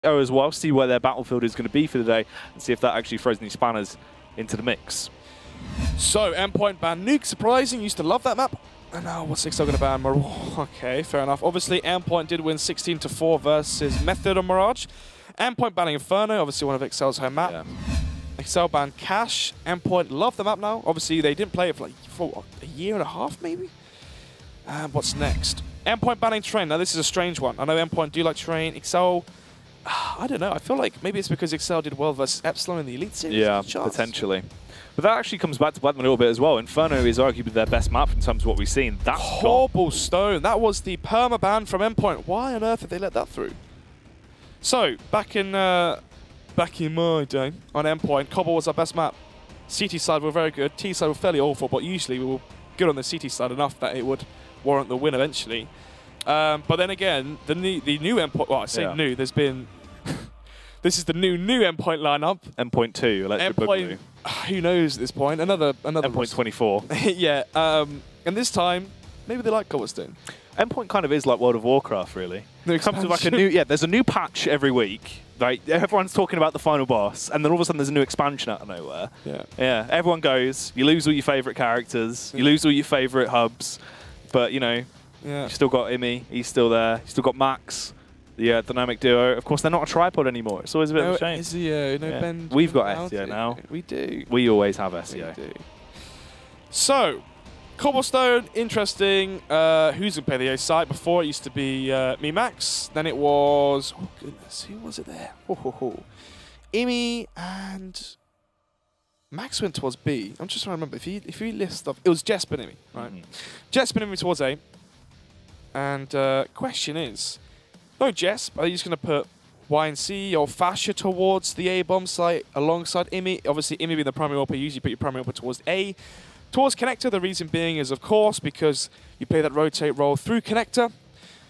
as well, see where their battlefield is going to be for the day, and see if that actually throws any spanners into the mix. So, Endpoint ban Nuke, surprising, used to love that map. And now what's exceL going to ban? Okay, fair enough. Obviously, Endpoint did win 16-4 versus Method on Mirage. Endpoint banning Inferno, obviously one of exceL's home map. Yeah. exceL banned Cash. Endpoint love the map now. Obviously, they didn't play it for what, a year and a half, maybe? What's next? Endpoint banning Train. Now, this is a strange one. I know Endpoint do like Train. exceL, I don't know. I feel like maybe it's because exceL did well versus Epsilon in the Elite Series. Yeah, potentially. But that actually comes back to Blackman a little bit as well. Inferno is arguably their best map in terms of what we've seen. That's Cobblestone. That was the perma ban from Endpoint. Why on earth did they let that through? So, back in my day on Endpoint, Cobble was our best map. CT side were very good. T side were fairly awful, but usually we were good on the CT side enough that it would warrant the win eventually. But then again, the new Endpoint, well, I say new, there's been... This is the new Endpoint lineup. Endpoint 2, Electric Endpoint, who knows at this point? Another Endpoint 24. Yeah, and this time, maybe they like Cobblestone. Endpoint kind of is like World of Warcraft, really. It comes with like a new, there's a new patch every week. Like everyone's talking about the final boss, and then all of a sudden there's a new expansion out of nowhere. Yeah. Everyone goes. You lose all your favorite characters. You lose all your favorite hubs, but you know, you've still got Imi. He's still there. You've still got Max. The dynamic duo. Of course, they're not a tripod anymore. It's always a bit of a shame. SEO, Ben. We've got SEO now. We do. We always have SEO. We do. So, Cobblestone, interesting. Who's going to play the A side? Before it used to be me, Max. Then it was, oh goodness, who was it there? Imi and Max went towards B. I'm just trying to remember. If you list off, it was Jesper and Imi, right? Jesper and Imi towards A. And question is, no, Jess, are you just going to put Y and C or Fascia towards the A bomb site alongside Imi? Obviously, Imi being the primary AWP, you usually put your primary AWP towards A. Towards Connector, the reason being is, of course, because you play that rotate roll through Connector.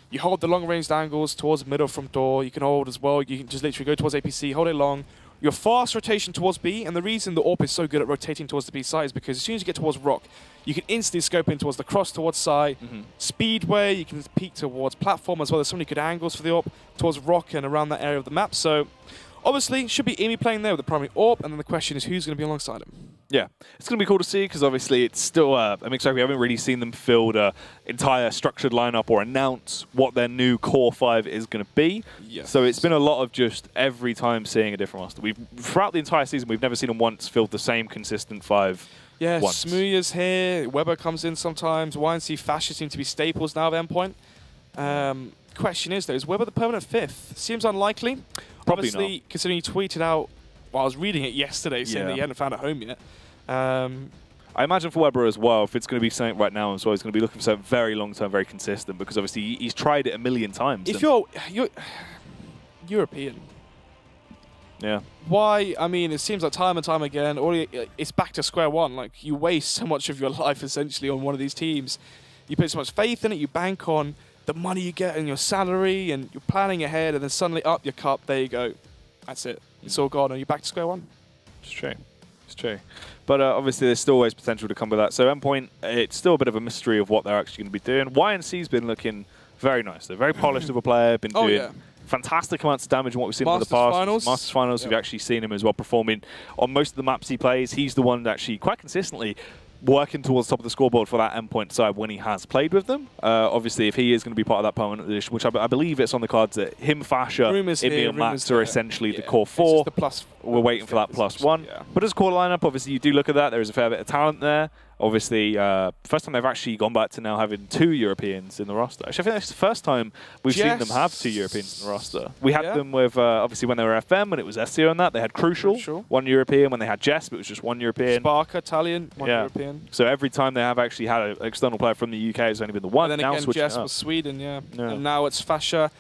You hold the long-ranged angles towards middle from door. You can hold as well. You can just literally go towards APC, hold it long. Your fast rotation towards B, and the reason the AWP is so good at rotating towards the B side is because as soon as you get towards Rock, you can instantly scope in towards the cross towards side. Speedway, you can peek towards platform as well. There's so many good angles for the AWP towards Rock and around that area of the map. So obviously, should be Imi playing there with the primary AWP, and then the question is who's going to be alongside him. Yeah, it's going to be cool to see because obviously it's still a mix up. We haven't really seen them field an entire structured lineup or announce what their new core 5 is going to be. Yes. So it's been a lot of just every time seeing a different roster. Throughout the entire season, we've never seen them once field the same consistent 5. Yeah, Smooya's here. Weber comes in sometimes. YNC Fascia seem to be staples now of Endpoint. Question is, though, is Weber the permanent 5th? Seems unlikely. Probably obviously, not. Considering you tweeted out, well, I was reading it yesterday saying that you hadn't found a home yet. I imagine for Weber as well, if it's going to be something right now as well, he's going to be looking for something very long-term, very consistent, because obviously he's tried it a million times. If you're European, why? I mean, it seems like time and time again, it's back to square one. Like, you waste so much of your life, essentially, on one of these teams. You put so much faith in it, you bank on the money you get and your salary, and you're planning ahead, and then suddenly up your cup, there you go. That's it. It's all gone, and you're back to square one. It's true. It's true. But obviously, there's still always potential to come with that. So Endpoint, it's still a bit of a mystery of what they're actually going to be doing. YNC's been looking very nice. They're very polished of a player, been doing fantastic amounts of damage in what we've seen in the past. Masters Finals, we've actually seen him as well performing on most of the maps he plays. He's the one that actually quite consistently working towards the top of the scoreboard for that Endpoint side when he has played with them. Obviously, if he is going to be part of that permanent edition, which I believe it's on the cards that him, Fascia, Imi and Max are essentially the core 4. We're waiting for that +1. But as a core lineup, obviously, you do look at that. There is a fair bit of talent there. Obviously, first time they've actually gone back to now having 2 Europeans in the roster. Actually, I think that's the first time we've seen them have 2 Europeans in the roster. We had them with, obviously, when they were FM, when it was SEO and that, they had Crucial, 1 European. When they had Jesp, it was just 1 European. Sparker, Italian, 1 European. So every time they have actually had an external player from the UK, it's only been the 1. And then again, Jesp was Sweden, And now it's Fascia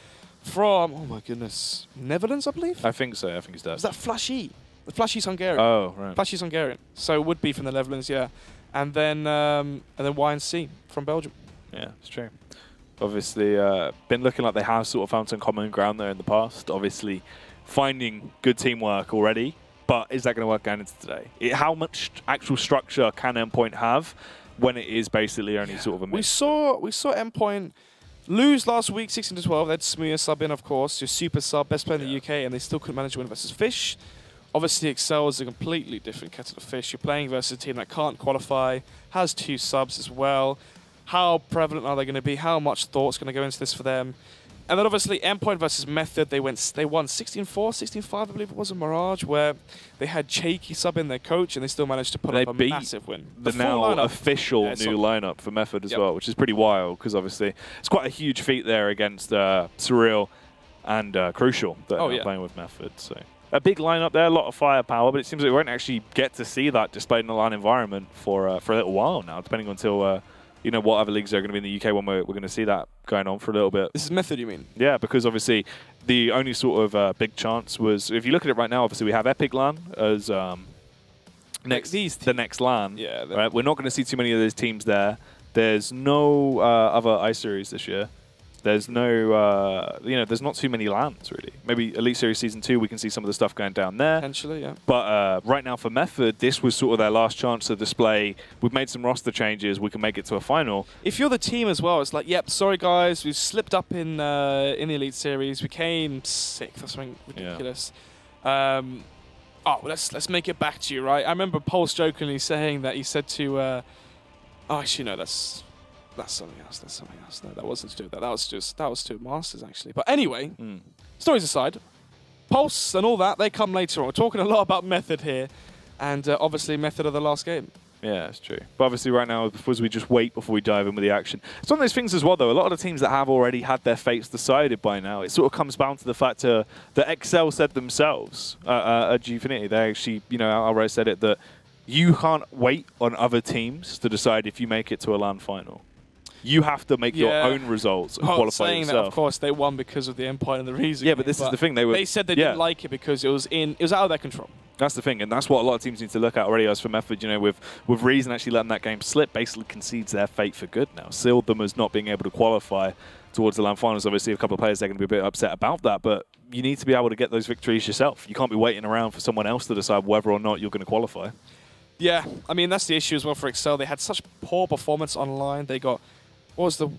from, oh my goodness, Netherlands, I believe? I think so. I think it's that. Is that Flashy? The Flashy's Hungarian. Oh, right. Flashy's Hungarian. So it would be from the Netherlands, And then YNC from Belgium. Yeah, it's true. Obviously, been looking like they have sort of found some common ground there in the past. Obviously, finding good teamwork already. But is that going to work going into today? How much actual structure can Endpoint have when it is basically only sort of a mix? We saw Endpoint lose last week, 16-12. They had Smooya sub in, of course, your super sub, best player in the UK, and they still couldn't manage to win versus Fish. Obviously, exceL is a completely different kettle of fish. You're playing versus a team that can't qualify, has 2 subs as well. How prevalent are they going to be? How much thought's going to go into this for them? And then obviously Endpoint versus Method, they won 16-4, 16-5, I believe it was, in Mirage, where they had Cheeky sub in their coach, and they still managed to put up a massive win. The now official new lineup for Method as well, which is pretty wild, because obviously it's quite a huge feat there against Surreal and Crucial that are playing with Method. So a big lineup there, a lot of firepower, but it seems like we won't actually get to see that displayed in a LAN environment for a little while now, depending until you know, what other leagues are going to be in the UK when we're going to see that going on for a little bit. This is Method, you mean? Yeah, because obviously the only sort of big chance was, if you look at it right now, obviously we have Epic LAN as the next LAN. Yeah, right? We're not going to see too many of those teams there. There's no other ice series this year. There's no, you know, there's not too many LANs, really. Maybe Elite Series Season 2, we can see some of the stuff going down there. Potentially, yeah. But right now for Method, this was sort of their last chance to display. We've made some roster changes. We can make it to a final. If you're the team as well, it's like, yep, sorry guys, we've slipped up in the Elite Series. We came 6th or something ridiculous. Yeah. Oh, let's make it back to you, right? I remember Pulse jokingly saying that he said to, oh, actually, no, that's something else. That's something else. No, that wasn't to do with that. That was to Masters, actually. But anyway, stories aside, Pulse and all that, they come later on. We're talking a lot about Method here, and obviously Method of the last game. Yeah, that's true. But obviously right now, as we just wait before we dive in with the action. It's one of those things as well, though. A lot of the teams that have already had their fates decided by now, it sort of comes down to the fact that exceL said themselves at Gfinity, they actually, you know, outright said it, that you can't wait on other teams to decide if you make it to a LAN final. You have to make your own results and qualify saying yourself. That, of course, they won because of the Endpoint and the reason. Yeah, but this is the thing. They said they didn't like it because it was out of their control. That's the thing, and that's what a lot of teams need to look at already. As for Method, you know, with Reason actually letting that game slip, basically concedes their fate for good now. Sealed them as not being able to qualify towards the LAN finals. Obviously, a couple of players, they're going to be a bit upset about that, but you need to be able to get those victories yourself. You can't be waiting around for someone else to decide whether or not you're going to qualify. Yeah, I mean, that's the issue as well for exceL. They had such poor performance online. They got... What was the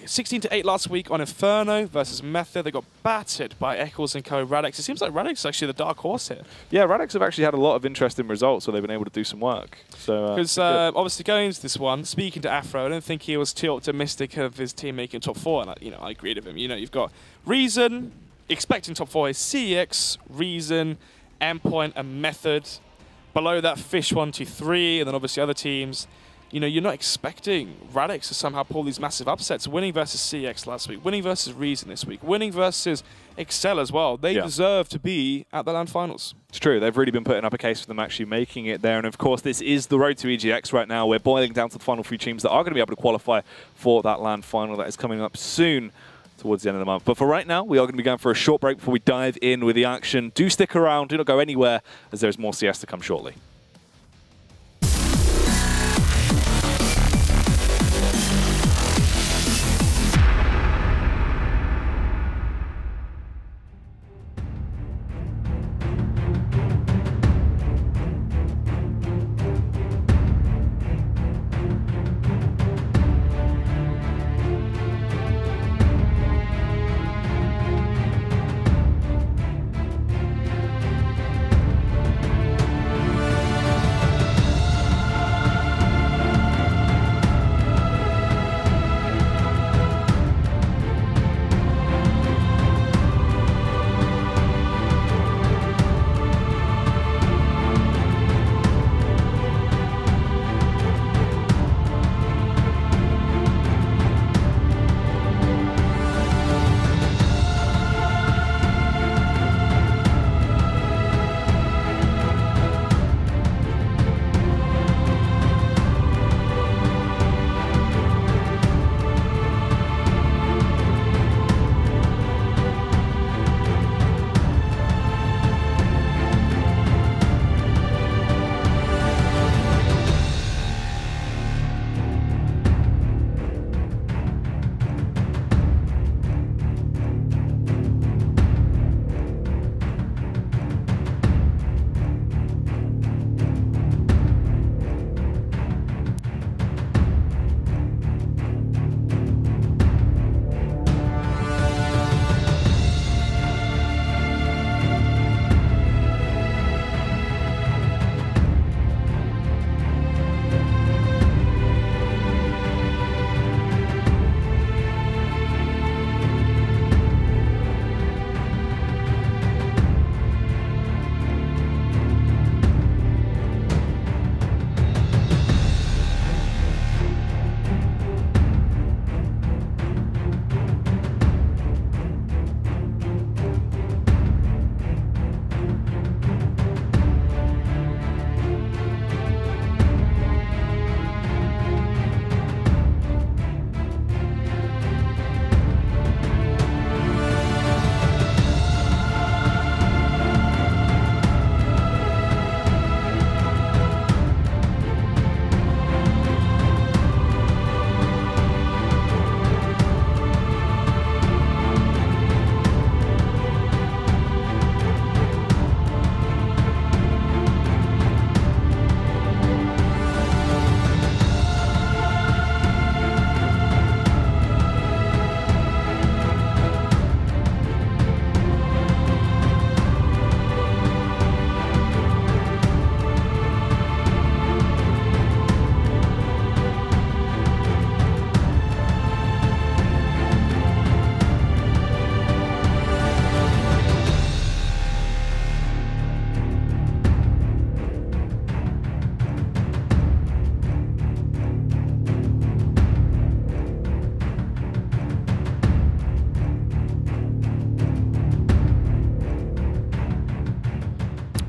16-8 last week on Inferno versus Method? They got battered by Eccles and co. Radix. It seems like Radix is actually the dark horse here. Yeah, Radix have actually had a lot of interesting results, so they've been able to do some work. So because obviously going into this one, speaking to Afro, I don't think he was too optimistic of his team making top 4. And you know, I agreed with him. You know, you've got Reason expecting top 4 is CX, Reason, Endpoint, and Method. Below that, Fish 1, 2, 3, and then obviously other teams. You know, you're not expecting Radix to somehow pull these massive upsets. Winning versus CX last week, winning versus Reason this week, winning versus exceL as well. They deserve to be at the LAN finals. It's true. They've really been putting up a case for them actually making it there. And of course, this is the road to EGX right now. We're boiling down to the final 3 teams that are going to be able to qualify for that LAN final that is coming up soon towards the end of the month. But for right now, we are going to be going for a short break before we dive in with the action. Do stick around. Do not go anywhere, as there's more CS to come shortly.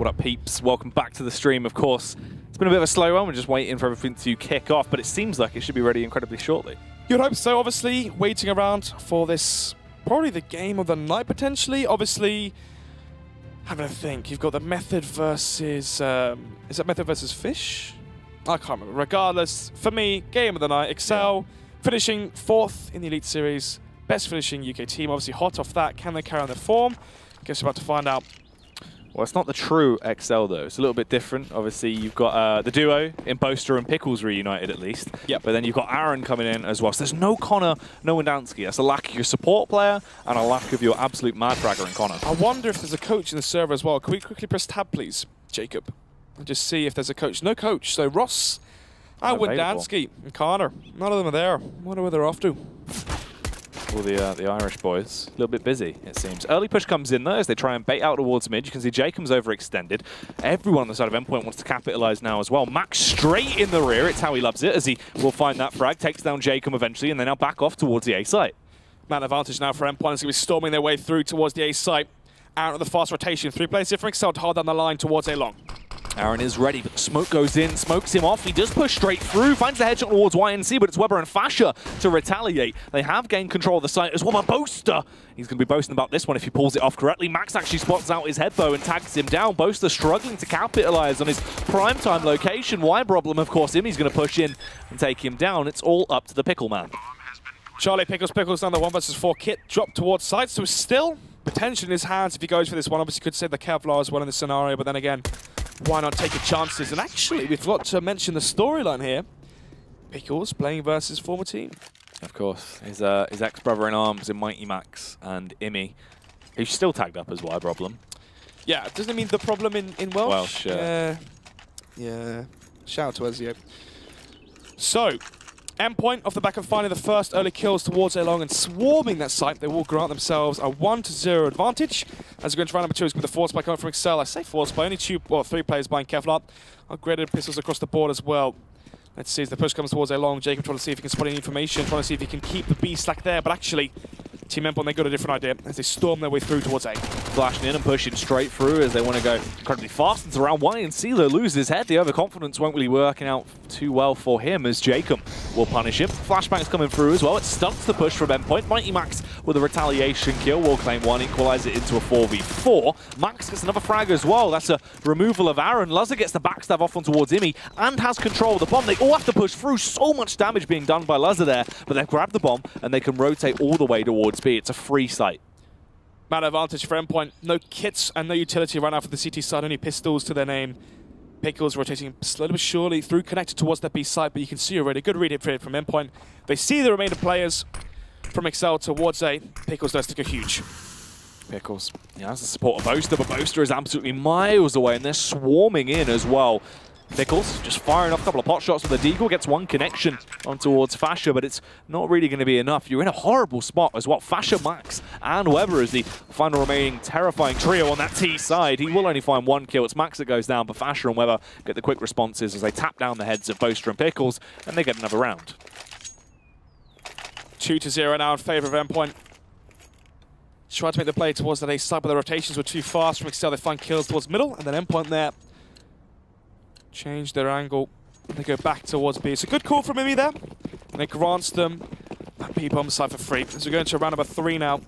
What up, peeps? Welcome back to the stream, of course. It's been a bit of a slow one. We're just waiting for everything to kick off, but it seems like it should be ready incredibly shortly. You'd hope so, obviously. Waiting around for this, probably the game of the night, potentially. Obviously, having a think. You've got the Method versus... is that Method versus Fish? I can't remember. Regardless, for me, game of the night, exceL, finishing 4th in the Elite Series. Best finishing UK team, obviously hot off that. Can they carry on their form? Guess we're about to find out. Well, it's not the true exceL, though. It's a little bit different. Obviously, you've got the duo in Boaster and Pickles reunited, at least. Yep. But then you've got Aaron coming in as well. So there's no Connor, no Wendansky. That's a lack of your support player and a lack of your absolute mad fragger in Connor. I wonder if there's a coach in the server as well. Can we quickly press tab, please, Jacob? And just see if there's a coach. No coach. So Ross, Wendansky, and Connor. None of them are there. Wonder where they're off to. All the Irish boys, a little bit busy, it seems. Early push comes in, though, as they try and bait out towards mid. You can see Jacob's overextended. Everyone on the side of Endpoint wants to capitalize now as well. Max straight in the rear. It's how he loves it, as he will find that frag, takes down Jacob eventually, and they now back off towards the A site. Man advantage now for Endpoint. It's going to be storming their way through towards the A site. Out of the fast rotation. 3 players here for exceL to hold down the line towards A long. Aaron is ready, but the smoke goes in, smokes him off. He does push straight through, finds the headshot towards YNC, but it's Weber and Fasher to retaliate. They have gained control of the site as well. But Boaster, he's going to be boasting about this one if he pulls it off correctly. Max actually spots out his head, though, and tags him down. Boaster struggling to capitalize on his primetime location. Why problem, of course, him. He's going to push in and take him down. It's all up to the Pickle Man. Charlie Pickles down the 1 versus 4 kit, dropped towards site, so still potential in his hands if he goes for this one. Obviously, could save the Kevlar as well in this scenario, but then again, why not take your chances? And actually, we forgot to mention the storyline here. Pickles playing versus former team. Of course. His ex-brother-in-arms in Mighty Max and Imi, who's still tagged up as Y problem. Yeah, doesn't it mean the problem in Welsh? Welsh, yeah. Yeah. Shout out to Ezio. So, Endpoint, off the back of finding the first early kills towards A long and swarming that site, they will grant themselves a 1-0 advantage. As we go into round number 2, it's going to be the force play coming from exceL. I say force play, only 3 players buying Kevlar. Upgraded pistols across the board as well. Let's see as the push comes towards A long. Jacob trying to see if he can spot any information, trying to see if he can keep the B slack there, but actually, Team Endpoint, they got a different idea as they storm their way through towards A. Flashing in and pushing straight through as they want to go incredibly fast into round 1. And YNC loses his head. The overconfidence won't really working out too well for him as Jacob will punish him. Flashbang's coming through as well. It stunts the push from Endpoint. Mighty Max with a retaliation kill will claim 1, equalize it into a 4v4. Max gets another frag as well. That's a removal of Aaron. Luzza gets the backstab off on towards Imi and has control of the bomb. They all have to push through. So much damage being done by Luzza there, but they've grabbed the bomb and they can rotate all the way towards B. It's a free site. Man advantage for Endpoint. No kits and no utility right now for the CT side. Only pistols to their name. Pickles rotating slowly but surely through, connected towards that B side, but you can see already good read it from Endpoint. They see the remainder players from exceL towards A. Pickles does take a huge. Pickles, yeah, that's the support of Boaster, but Boaster is absolutely miles away and they're swarming in as well. Pickles just firing off a couple of pot shots with a deagle, gets 1 connection on towards Fasher, but it's not really going to be enough. You're in a horrible spot as well. Fasher, Max, and Weber is the final remaining terrifying trio on that T side. He will only find 1 kill. It's Max that goes down, but Fasher and Weber get the quick responses as they tap down the heads of Boaster and Pickles, and they get another round. 2-0 now in favor of Endpoint. Tried to make the play towards that A side, but the rotations were too fast from exceL. They find kills towards middle, and then Endpoint there. Change their angle. They go back towards B. It's a good call from Imi there. And it grants them that B bomb side for free. As we go into round number 3 now.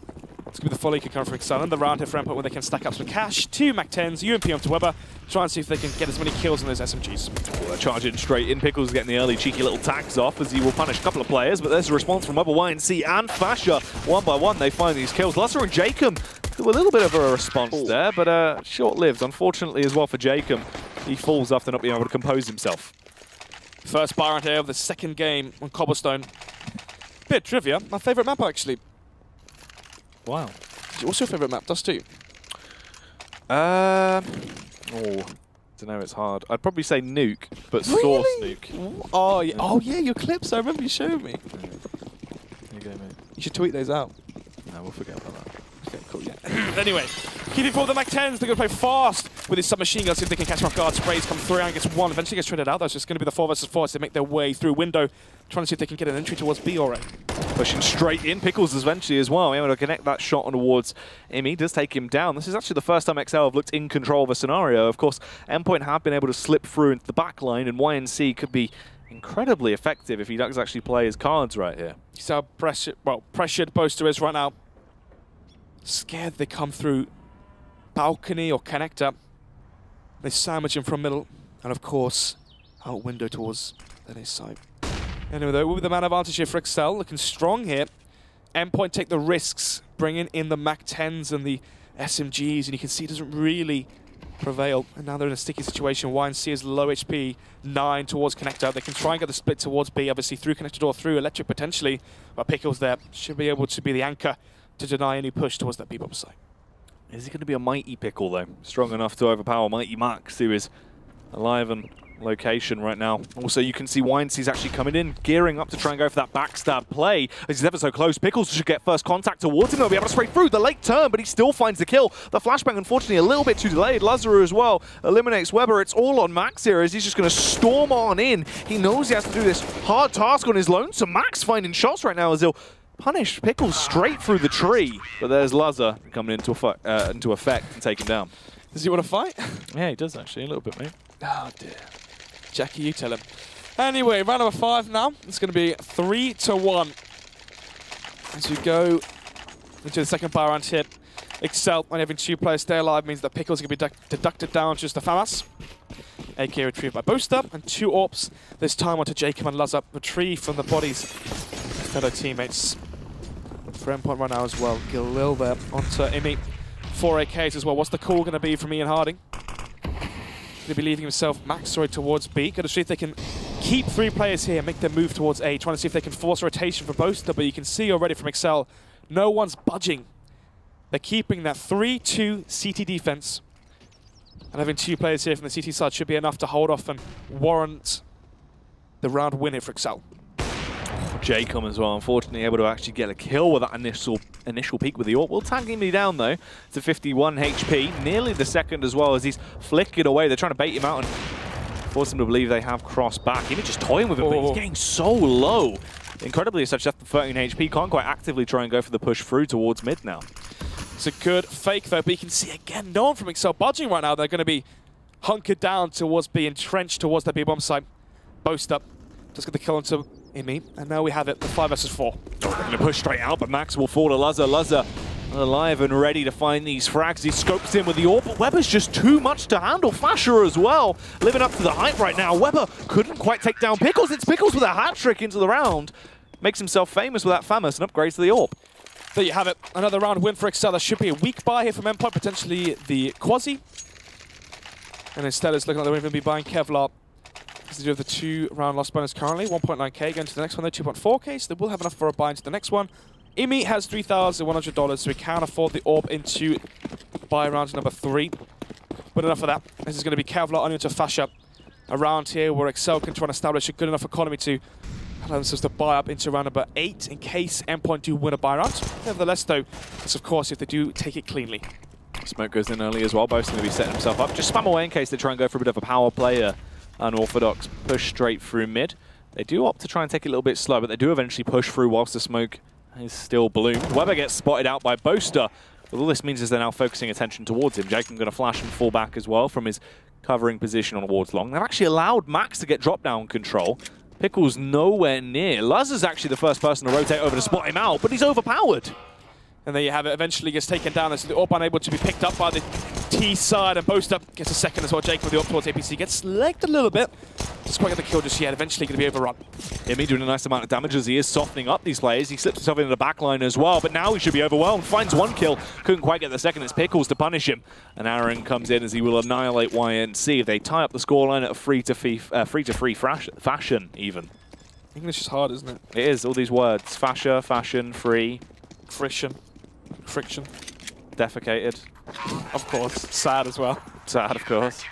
It's going to be the full eco coming for exceL. And the round here for Endpoint where they can stack up some cash. 2 Mac-10s, UMP onto Weber. Try and see if they can get as many kills on those SMGs. Well, they're charging straight in. Pickles getting the early cheeky little tags off as he will punish a couple of players. But there's a response from Weber, YNC and Fasher. 1 by 1 they find these kills. Luzza and Jacob do a little bit of a response there, but short-lived, unfortunately, as well for Jacob. He falls after not being able to compose himself. First bar round here of the second game on Cobblestone. Bit of trivia. My favourite map, actually. Wow. What's your favourite map? Dust 2? Oh, don't know, it's hard. I'd probably say Nuke, but Source Nuke. Oh yeah. Oh yeah, your clips. I remember you showed me. There you go, mate. You should tweet those out. No, we'll forget about that. Okay, cool. Yeah. Anyway, Keeping forward the Mac-10s, they're going to play fast with his submachine gun, see if they can catch him off guard. Sprays come through and gets one, eventually gets traded out. That's just going to be the 4 versus 4 as they make their way through window, trying to see if they can get an entry towards B or A. Pushing straight in, Pickles eventually as well, able to connect that shot on towards Imi, does take him down. This is actually the first time exceL have looked in control of a scenario. Of course, Endpoint have been able to slip through into the back line, and YNC could be incredibly effective if he does actually play his cards right here. He's how pressured Boaster is right now. Scared they come through balcony or connector. They sandwich him from middle, and of course, out window towards the next side. Anyway, though, with the man advantage here for exceL, looking strong here. Endpoint take the risks, bringing in the Mac-10s and the SMGs, and you can see it doesn't really prevail. And now they're in a sticky situation. YNC is low HP, 9 towards connector. They can try and get the split towards B, obviously through connector door, through electric potentially, but Pickles there should be able to be the anchor to deny any push towards that B-bomb site. Is he going to be a mighty Pickle, though? Strong enough to overpower mighty Max, who is alive and location right now. Also, you can see YNC's actually coming in, gearing up to try and go for that backstab play. As he's ever so close, Pickles should get first contact towards him. They'll be able to spray through the late turn, but he still finds the kill. The flashbang, unfortunately, a little bit too delayed. Lazarus as well eliminates Weber. It's all on Max here as he's just going to storm on in. He knows he has to do this hard task on his lonesome. Max finding shots right now as he'll punish Pickles straight through the tree. But there's Lazar coming into effect and take him down. Does he want to fight? Yeah, he does actually, a little bit, mate. Oh dear. Jackie, you tell him. Anyway, round number 5 now. It's going to be 3-1. As we go into the second bar round here. exceL, when having 2 players stay alive, means that Pickles are going to be deducted down to just the FAMAS. AK retrieved by Boaster, and 2 AWPs, this time onto Jacob and Lazar, retrieved from the bodies of fellow teammates. For Endpoint right now as well, Galil there onto Imi. 4 AKs as well. What's the call going to be from Ian Harding? Going to be leaving himself Max towards B. Going to see if they can keep 3 players here, make their move towards A, trying to see if they can force a rotation for Boaster, but you can see already from exceL, no one's budging. They're keeping that 3-2 CT defense. And having 2 players here from the CT side should be enough to hold off and warrant the round win here for exceL. Jacob as well, unfortunately able to actually get a kill with that initial peak with the AWP. Will tag him down though to 51 HP, nearly the second as well as he's flickered away. They're trying to bait him out and force him to believe they have crossed back. Even just toying with him, but he's getting so low. Incredibly, such left 13 HP, can't quite actively try and go for the push through towards mid now. It's a good fake though, but you can see again, no one from exceL budging right now. They're going to be hunkered down towards B, entrenched towards that B-bomb site. Boast up, just get the kill onto Imi, and now we have it, the 5 versus 4. Going to push straight out, but Max will fall to Lazar. Lazar alive and ready to find these frags. He scopes in with the AWP, but Weber's just too much to handle. Fasher as well, living up to the hype right now. Weber couldn't quite take down Pickles. It's Pickles with a hat-trick into the round. Makes himself famous with that FAMAS and upgrades to the AWP. There you have it, another round win for exceL. There should be a weak buy here from Endpoint, potentially the Quasi. And instead it's looking like they're going to be buying Kevlar. They do have the 2-round loss bonus currently, 1.9k going to the next one, though 2.4k, so they will have enough for a buy into the next one. Imi has $3,100, so he can afford the AWP into buy round number 3. But enough of that. This is going to be Kevlar on into Fasher around here, where exceL can try and establish a good enough economy to allow themselves to buy up into round number 8 in case Endpoint do win a buy round. Nevertheless, though, it's of course if they do take it cleanly. Smoke goes in early as well. Bo's going to be setting himself up. Just spam away in case they try and go for a bit of a power play. Unorthodox push straight through mid. They do opt to try and take it a little bit slow, but they do eventually push through whilst the smoke is still bloomed. Weber gets spotted out by Boaster. But all this means is they're now focusing attention towards him. Jacob going to flash and fall back as well from his covering position on towards long. They've actually allowed Max to get drop-down control. Pickles nowhere near. Lazar's actually the first person to rotate over to spot him out, but he's overpowered. And there you have it, eventually gets taken down. So the AWP unable to be picked up by the T side, and Boaster gets a second as well. Jacob with the AWP towards APC gets legged a little bit. Just quite get the kill just yet, eventually going to be overrun. Imi doing a nice amount of damage as he is softening up these players. He slips himself into the back line as well, but now he should be overwhelmed. Finds 1 kill, couldn't quite get the second. It's Pickles to punish him. And Aaron comes in as he will annihilate YNC. If they tie up the scoreline at a free-to-free fashion even. English is hard, isn't it? It is, all these words. Fashion, free. Friction. Defecated. Of course. Sad as well. Sad, of course.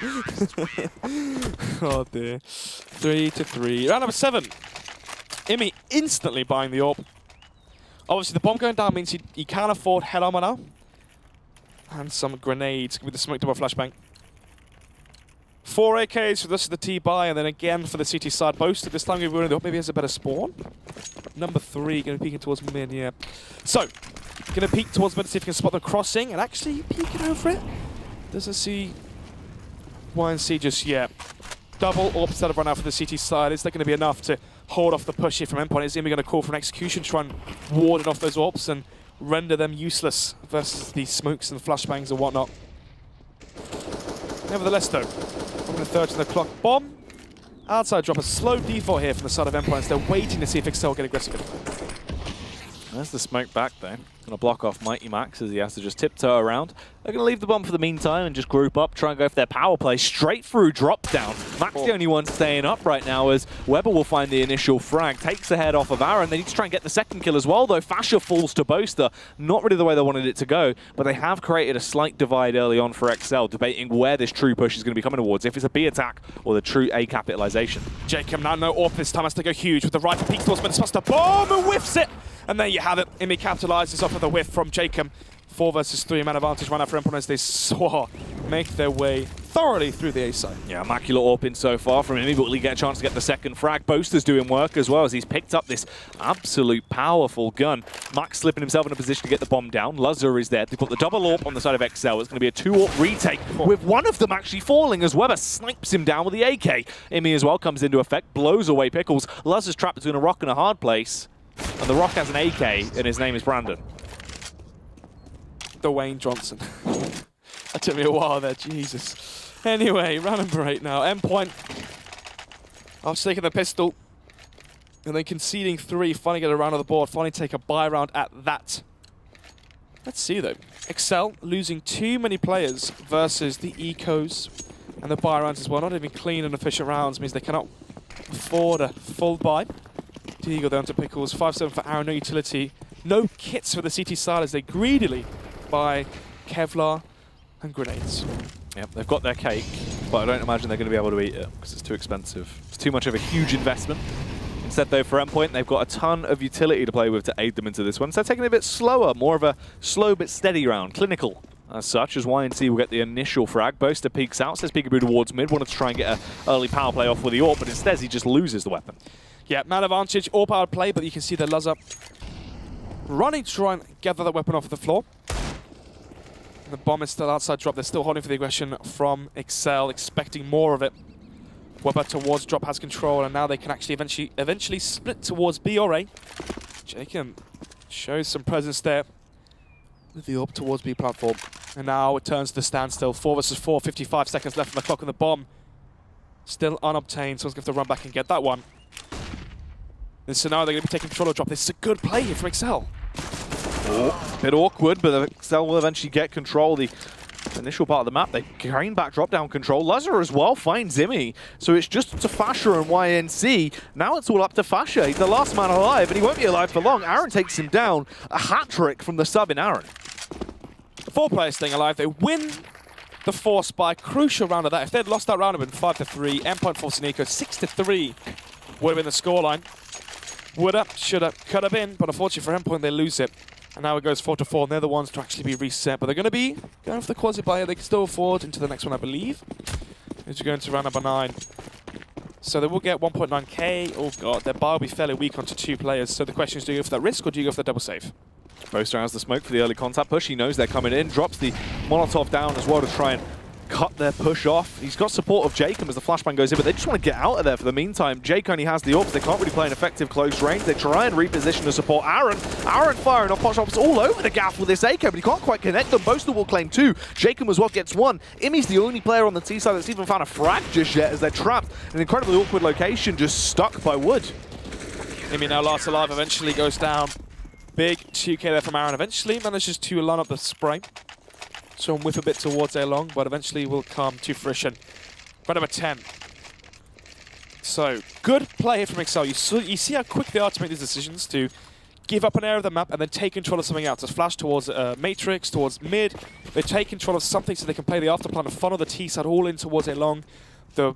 Oh dear. 3-3. Round number 7. Imi instantly buying the AWP. Obviously the bomb going down means he can't afford head armor now. And some grenades with the smoke double flashbang. 4 AKs for this is the T-buy, and then again for the CT side. Boasted this time maybe he has a better spawn. Number 3 going to be peeking towards mid, yeah. So, going to peek towards mid to see if he can spot the crossing, and actually peeking over it. Doesn't see YNC just yet. Double AWP setup right now for the CT side. Is that going to be enough to hold off the push here from Endpoint? Is Imi going to call for an execution, try and ward off those AWPs and render them useless versus the smokes and flashbangs and whatnot? Nevertheless, though, from the third to the clock bomb. Outside drop, a slow default here from the side of Endpoint. They're waiting to see if exceL get aggressive. There's the smoke back though. Going to block off Mighty Max as he has to just tiptoe around. They're going to leave the bomb for the meantime and just group up, try and go for their power play straight through drop down. Max the only one staying up right now as Weber will find the initial frag, takes the head off of Aaron. They need to try and get the second kill as well though. Fasher falls to Boaster. Not really the way they wanted it to go, but they have created a slight divide early on for exceL, debating where this true push is going to be coming towards, if it's a B attack or the true A capitalization. Jacob now no AWP this time, has to go huge with the right peek towards mid. Spots the bomb and whiffs it. And there you have it. Imi capitalizes off of the whiff from Jacob. 4 versus 3 man advantage right now for Endpoint as they make their way thoroughly through the A side. Yeah, immaculate AWP in so far from Imi, but will he get a chance to get the second frag? Boaster's doing work as well as he's picked up this absolute powerful gun. Max slipping himself in a position to get the bomb down. Luzzer is there. They've got the double AWP on the side of exceL. It's going to be a 2 AWP retake with one of them actually falling as Weber snipes him down with the AK. Imi as well comes into effect, blows away Pickles. Luzzer's trapped between a rock and a hard place. And the Rock has an AK, and his name is Brandon. Dwayne Johnson. That took me a while there, Jesus. Anyway, round number 8 now. Endpoint, after taking the pistol, and then conceding 3, finally get a round on the board, finally take a buy round at that. Let's see, though. exceL losing too many players versus the ecos and the buy rounds as well. Not even clean and efficient rounds means they cannot afford a full buy. Deagle down to Pickles, 5-7 for Aaron, no utility. No kits for the CT side as they greedily buy Kevlar and grenades. Yep, they've got their cake, but I don't imagine they're going to be able to eat it because it's too expensive. It's too much of a huge investment. Instead, though, for Endpoint, they've got a ton of utility to play with to aid them into this one. So they're taking it a bit slower, more of a slow but steady round, clinical. As such, as YNC will get the initial frag. Boaster peeks out, says peekaboo towards mid, wanted to try and get an early power play off with the AWP, but instead he just loses the weapon. Yeah, man advantage, all power play, but you can see the Luzzer running to try and gather that weapon off the floor. The bomb is still outside drop. They're still holding for the aggression from exceL, expecting more of it. Weber towards drop has control, and now they can actually eventually split towards B or A. Jacob shows some presence there with the AWP towards B platform. And now it turns to the standstill. 4 versus 4, 55 seconds left on the clock, and the bomb still unobtained. Someone's going to have to run back and get that one. And so now they're going to be taking control of drop. This is a good play here from exceL. Oh, bit awkward, but exceL will eventually get control of the initial part of the map. They gain back drop-down control. Luzzer as well finds Imi. So it's just to Fasher and YNC. Now it's all up to Fasher. He's the last man alive, and he won't be alive for long. Aaron takes him down. A hat-trick from the sub in Aaron. 4 players staying alive. They win the force by a crucial round of that. If they'd lost that round, it would have been 5-3. Endpoint forcing Nico 6-3 would have been the scoreline. Woulda, shoulda, coulda been, but unfortunately for Endpoint, they lose it. And now it goes 4-4, and they're the ones to actually be reset. But they're going to be going for the quasi-buyer. They can still afford into the next one, I believe. As you go into round number 9. So they will get 1.9k. Oh god, their buy will be fairly weak onto 2 players. So the question is, do you go for that risk or do you go for the double save? Boaster has the smoke for the early contact push. He knows they're coming in. Drops the Molotov down as well to try and cut their push off. He's got support of Jacob as the flashbang goes in, but they just want to get out of there for the meantime. Jake only has the AWPs. They can't really play an effective close range. They try and reposition to support Aaron. Aaron firing off pot shots all over the gaff with this AK, but he can't quite connect them. Boaster will claim 2. Jacob as well gets 1. Imi's the only player on the T side that's even found a frag just yet as they're trapped in an incredibly awkward location, just stuck by wood. Imi now last alive, eventually goes down. Big 2k there from Aaron. Eventually manages to line up the spray. So whiff a bit towards A long, but eventually will come to fruition. Round number 10. So, good play here from exceL. You see how quick they are to make these decisions to give up an area of the map and then take control of something else. To flash towards Matrix, towards mid. They take control of something so they can play the afterplan and funnel the T side all in towards A long. The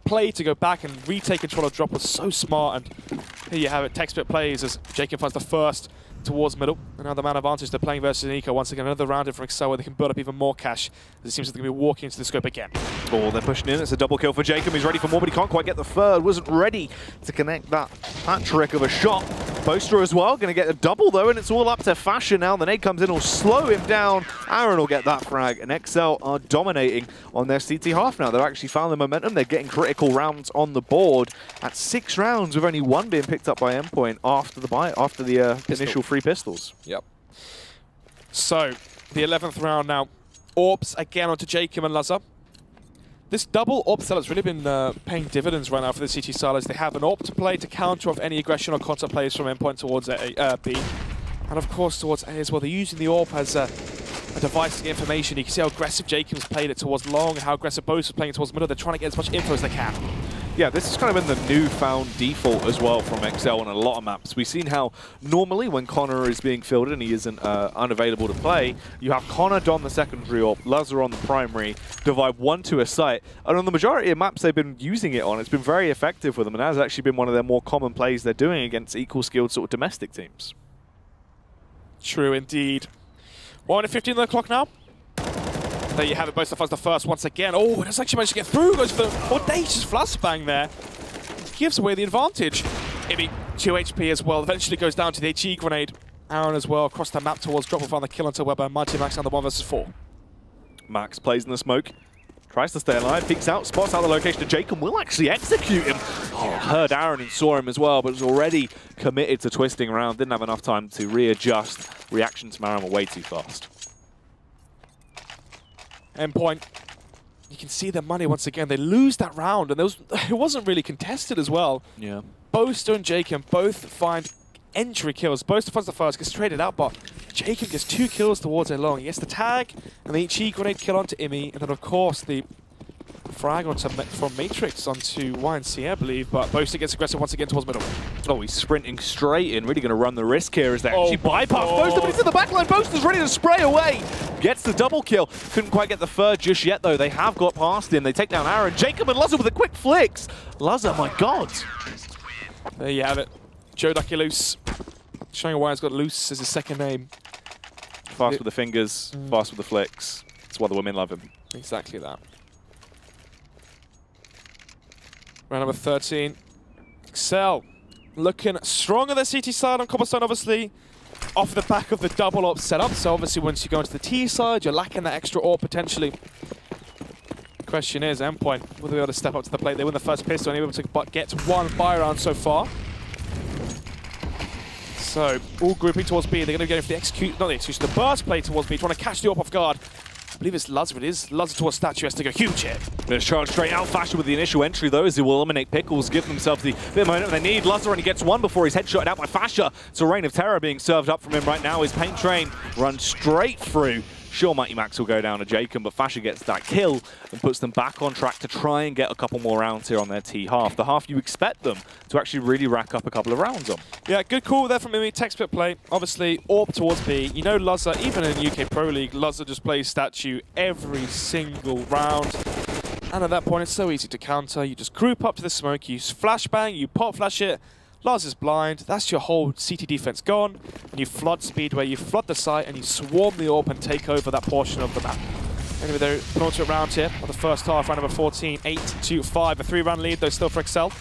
play to go back and retake control of drop was so smart, and here you have it. Textbook plays as Jacob finds the first towards middle. And now the man advantage, they're playing versus Nico. Once again, another round in for exceL where they can build up even more cash. As it seems like they're going to be walking into the scope again. Oh, they're pushing in. It's a double kill for Jacob. He's ready for more, but he can't quite get the third. Wasn't ready to connect that hat trick of a shot. Boaster as well, going to get a double though, and it's all up to Fasher now. The nade comes in, will slow him down. Aaron will get that frag, and exceL are dominating on their CT half now. They've actually found the momentum. They're getting critical rounds on the board at 6 rounds, with only 1 being picked up by Endpoint after the initial 3 pistols. Yep. So, the 11th round now. Orbs again onto Jacob and Lazar. This double AWP sell has really been paying dividends right now for the CT side, as they have an AWP to play to counter off any aggression or contact plays from Endpoint towards B. And of course towards A as well. They're using the AWP as a device to get information. You can see how aggressive Jacob's played it towards long and how aggressive Bose is playing it towards middle. They're trying to get as much info as they can. Yeah, this has kind of been the newfound default as well from exceL on a lot of maps. We've seen how normally when Connor is being fielded and he isn't unavailable to play, you have Connor don the secondary or Lazar on the primary, divide 1 to a site. And on the majority of maps they've been using it on, it's been very effective for them, and that has actually been one of their more common plays they're doing against equal skilled sort of domestic teams. True indeed. 1:15 on the clock now. There you have it, Boaster finds the first once again. Oh, it has actually managed to get through. Goes for the audacious flashbang there. Gives away the advantage. Maybe 2 HP as well. Eventually goes down to the HE grenade. Aaron as well across the map towards drop. Will find the kill onto Weber. Mighty Max on the 1 versus 4. Max plays in the smoke. Tries to stay alive, peeks out, spots out the location of Jacob, will actually execute him. Oh, heard Aaron and saw him as well, but was already committed to twisting around. Didn't have enough time to readjust. Reactions from Aaron were way too fast. Endpoint. You can see their money once again. They lose that round, and it wasn't really contested as well. Yeah. Boaster and Jacob both find entry kills. Boaster finds the first, gets traded out, but Jacob gets 2 kills towards A long. He gets the tag, and the HE grenade kill onto Imi, and then of course the frag from Matrix onto YNC, I believe, but Boaster gets aggressive once again towards middle. Oh, he's sprinting straight in, really going to run the risk here as they actually bypass Boaster, but he's in the backline. Boaster's ready to spray away. Gets the double kill. Couldn't quite get the third just yet, though. They have got past him. They take down Aaron. Jacob and Lazar with a quick flicks. Lazar, my God. There you have it. Joe Ducky Loose. Showing why he's got Loose as his second name. Fast with the fingers, fast with the flicks. That's why the women love him. Exactly that. Round number 13. exceL looking strong on the CT side on Cobblestone, obviously, off the back of the double AWP setup. So obviously once you go into the T side, you're lacking that extra AWP potentially. Question is, Endpoint, will they be able to step up to the plate? They win the first pistol and able to get 1 buy round so far. So, all grouping towards B. They're going to go for the the burst play towards B, trying to catch the AWP off guard. I believe it's Lazar. It is Lazar towards Statue. Has to go huge hit. They're charge straight out. Fasher with the initial entry, though, as he will eliminate Pickles, give themselves the bit of momentum they need. Lazar only gets 1 before he's headshotted out by Fasher. It's a reign of terror being served up from him right now. His paint train runs straight through. Sure, Mighty Max will go down to Jacob, but Fasher gets that kill and puts them back on track to try and get a couple more rounds here on their T half. The half you expect them to actually really rack up a couple of rounds on. Yeah, good call there from Mimi. Textbook play. Obviously, AWP towards B. You know Lazar, even in UK Pro League, Lazar just plays Statue every single round. And at that point, it's so easy to counter. You just group up to the smoke, you flashbang, you pop flash it. Lazar's blind, that's your whole CT defense gone, and you flood Speedway, you flood the site, and you swarm the AWP and take over that portion of the map. Anyway, they're penultimate round here on the first half, round number 14, 8-5, a 3-round lead, though still for exceL.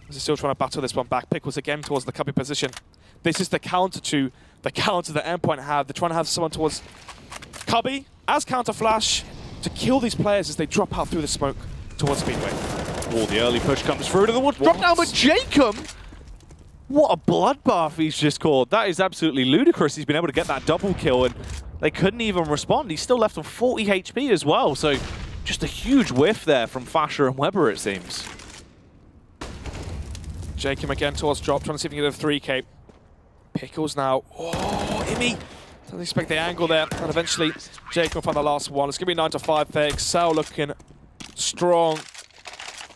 They're still trying to battle this one back. Pickles again towards the cubby position. This is the counter that Endpoint have. They're trying to have someone towards cubby as counter flash to kill these players as they drop out through the smoke towards Speedway. Oh, the early push comes through to the wall. Drop down, but Jacob! What a bloodbath he's just called. That is absolutely ludicrous. He's been able to get that double kill, and they couldn't even respond. He's still left on 40 HP as well, so just a huge whiff there from Fasher and Weber, it seems. Jacob again towards drop, trying to see if he can get a 3K. Pickles now. Oh, Imi! Doesn't expect the angle there, and eventually Jacob will find the last one. It's going to be 9-5 there. exceL looking strong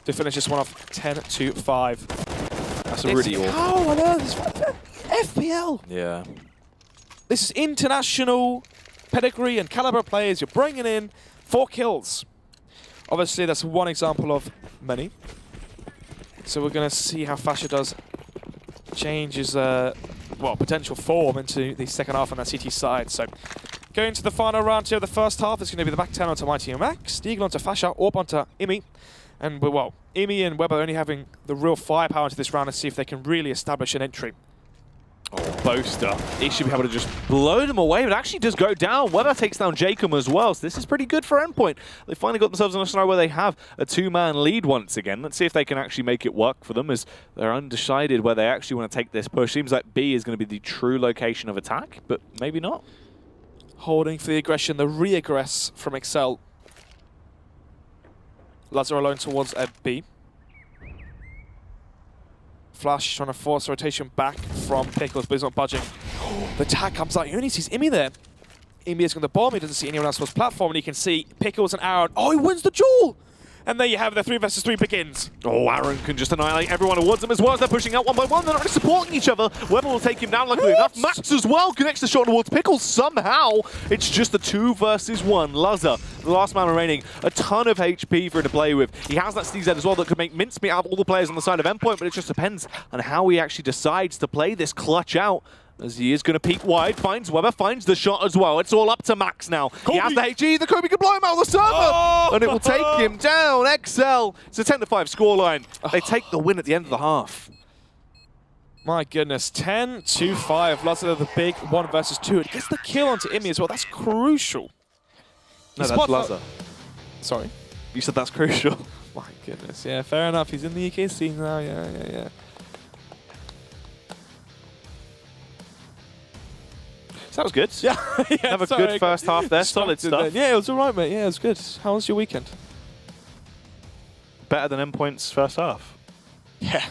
to finish this one off 10-5. That's a really awful. Oh, I know. This FPL. Yeah. This is international pedigree and caliber players you're bringing in. 4 kills. Obviously, that's one example of many. So we're going to see how Fasher does change his well, potential form into the second half on that CT side. So going to the final round here of the first half, it's going to be the back 10 onto Mighty and Max, Deagle onto Fasha, Orb onto Imi. And, well, Imi and Weber only having the real firepower into this round to see if they can really establish an entry. Oh, Boaster. He should be able to just blow them away, but it actually does go down. Weber takes down Jacob as well, so this is pretty good for Endpoint. They finally got themselves in a scenario where they have a two-man lead once again. Let's see if they can actually make it work for them, as they're undecided where they actually want to take this push. Seems like B is going to be the true location of attack, but maybe not. Holding for the aggression, the re-aggress from exceL. Lazar alone towards B. Flash trying to force a rotation back from Pickles, but he's not budging. The tag comes out. He only sees Imi there. Imi is going to bomb. He doesn't see anyone else on his platform, and he can see Pickles and Aaron. Oh, he wins the duel! And there you have it, the 3 versus 3 begins. Oh, Aaron can just annihilate everyone towards him as well as they're pushing out one by one. They're not really supporting each other. Weber will take him down luckily enough. Max as well connects the shot towards Pickles somehow. It's just a 2 versus 1. Lazar, the last man remaining, a ton of HP for him to play with. He has that CZ as well that could make mincemeat out of all the players on the side of Endpoint, but it just depends on how he actually decides to play this clutch out. As he is going to peek wide, finds Weber, finds the shot as well. It's all up to Max now. Kobe. He has the HE, the Kobe can blow him out of the server! And it will take him down. exceL. It's a 10-5 scoreline. They take the win at the end of the half. My goodness, 10-5. Lazar the big 1 versus 2. It gets the kill onto Imi as well. That's crucial. No, that's Lazar. Sorry? You said that's crucial. My goodness, yeah, fair enough. He's in the UK scene now, yeah. So that was good. Yeah, Have a good first half there. Solid stuff. Yeah, it was all right, mate. Yeah, it was good. How was your weekend? Better than Endpoint's first half. Yeah,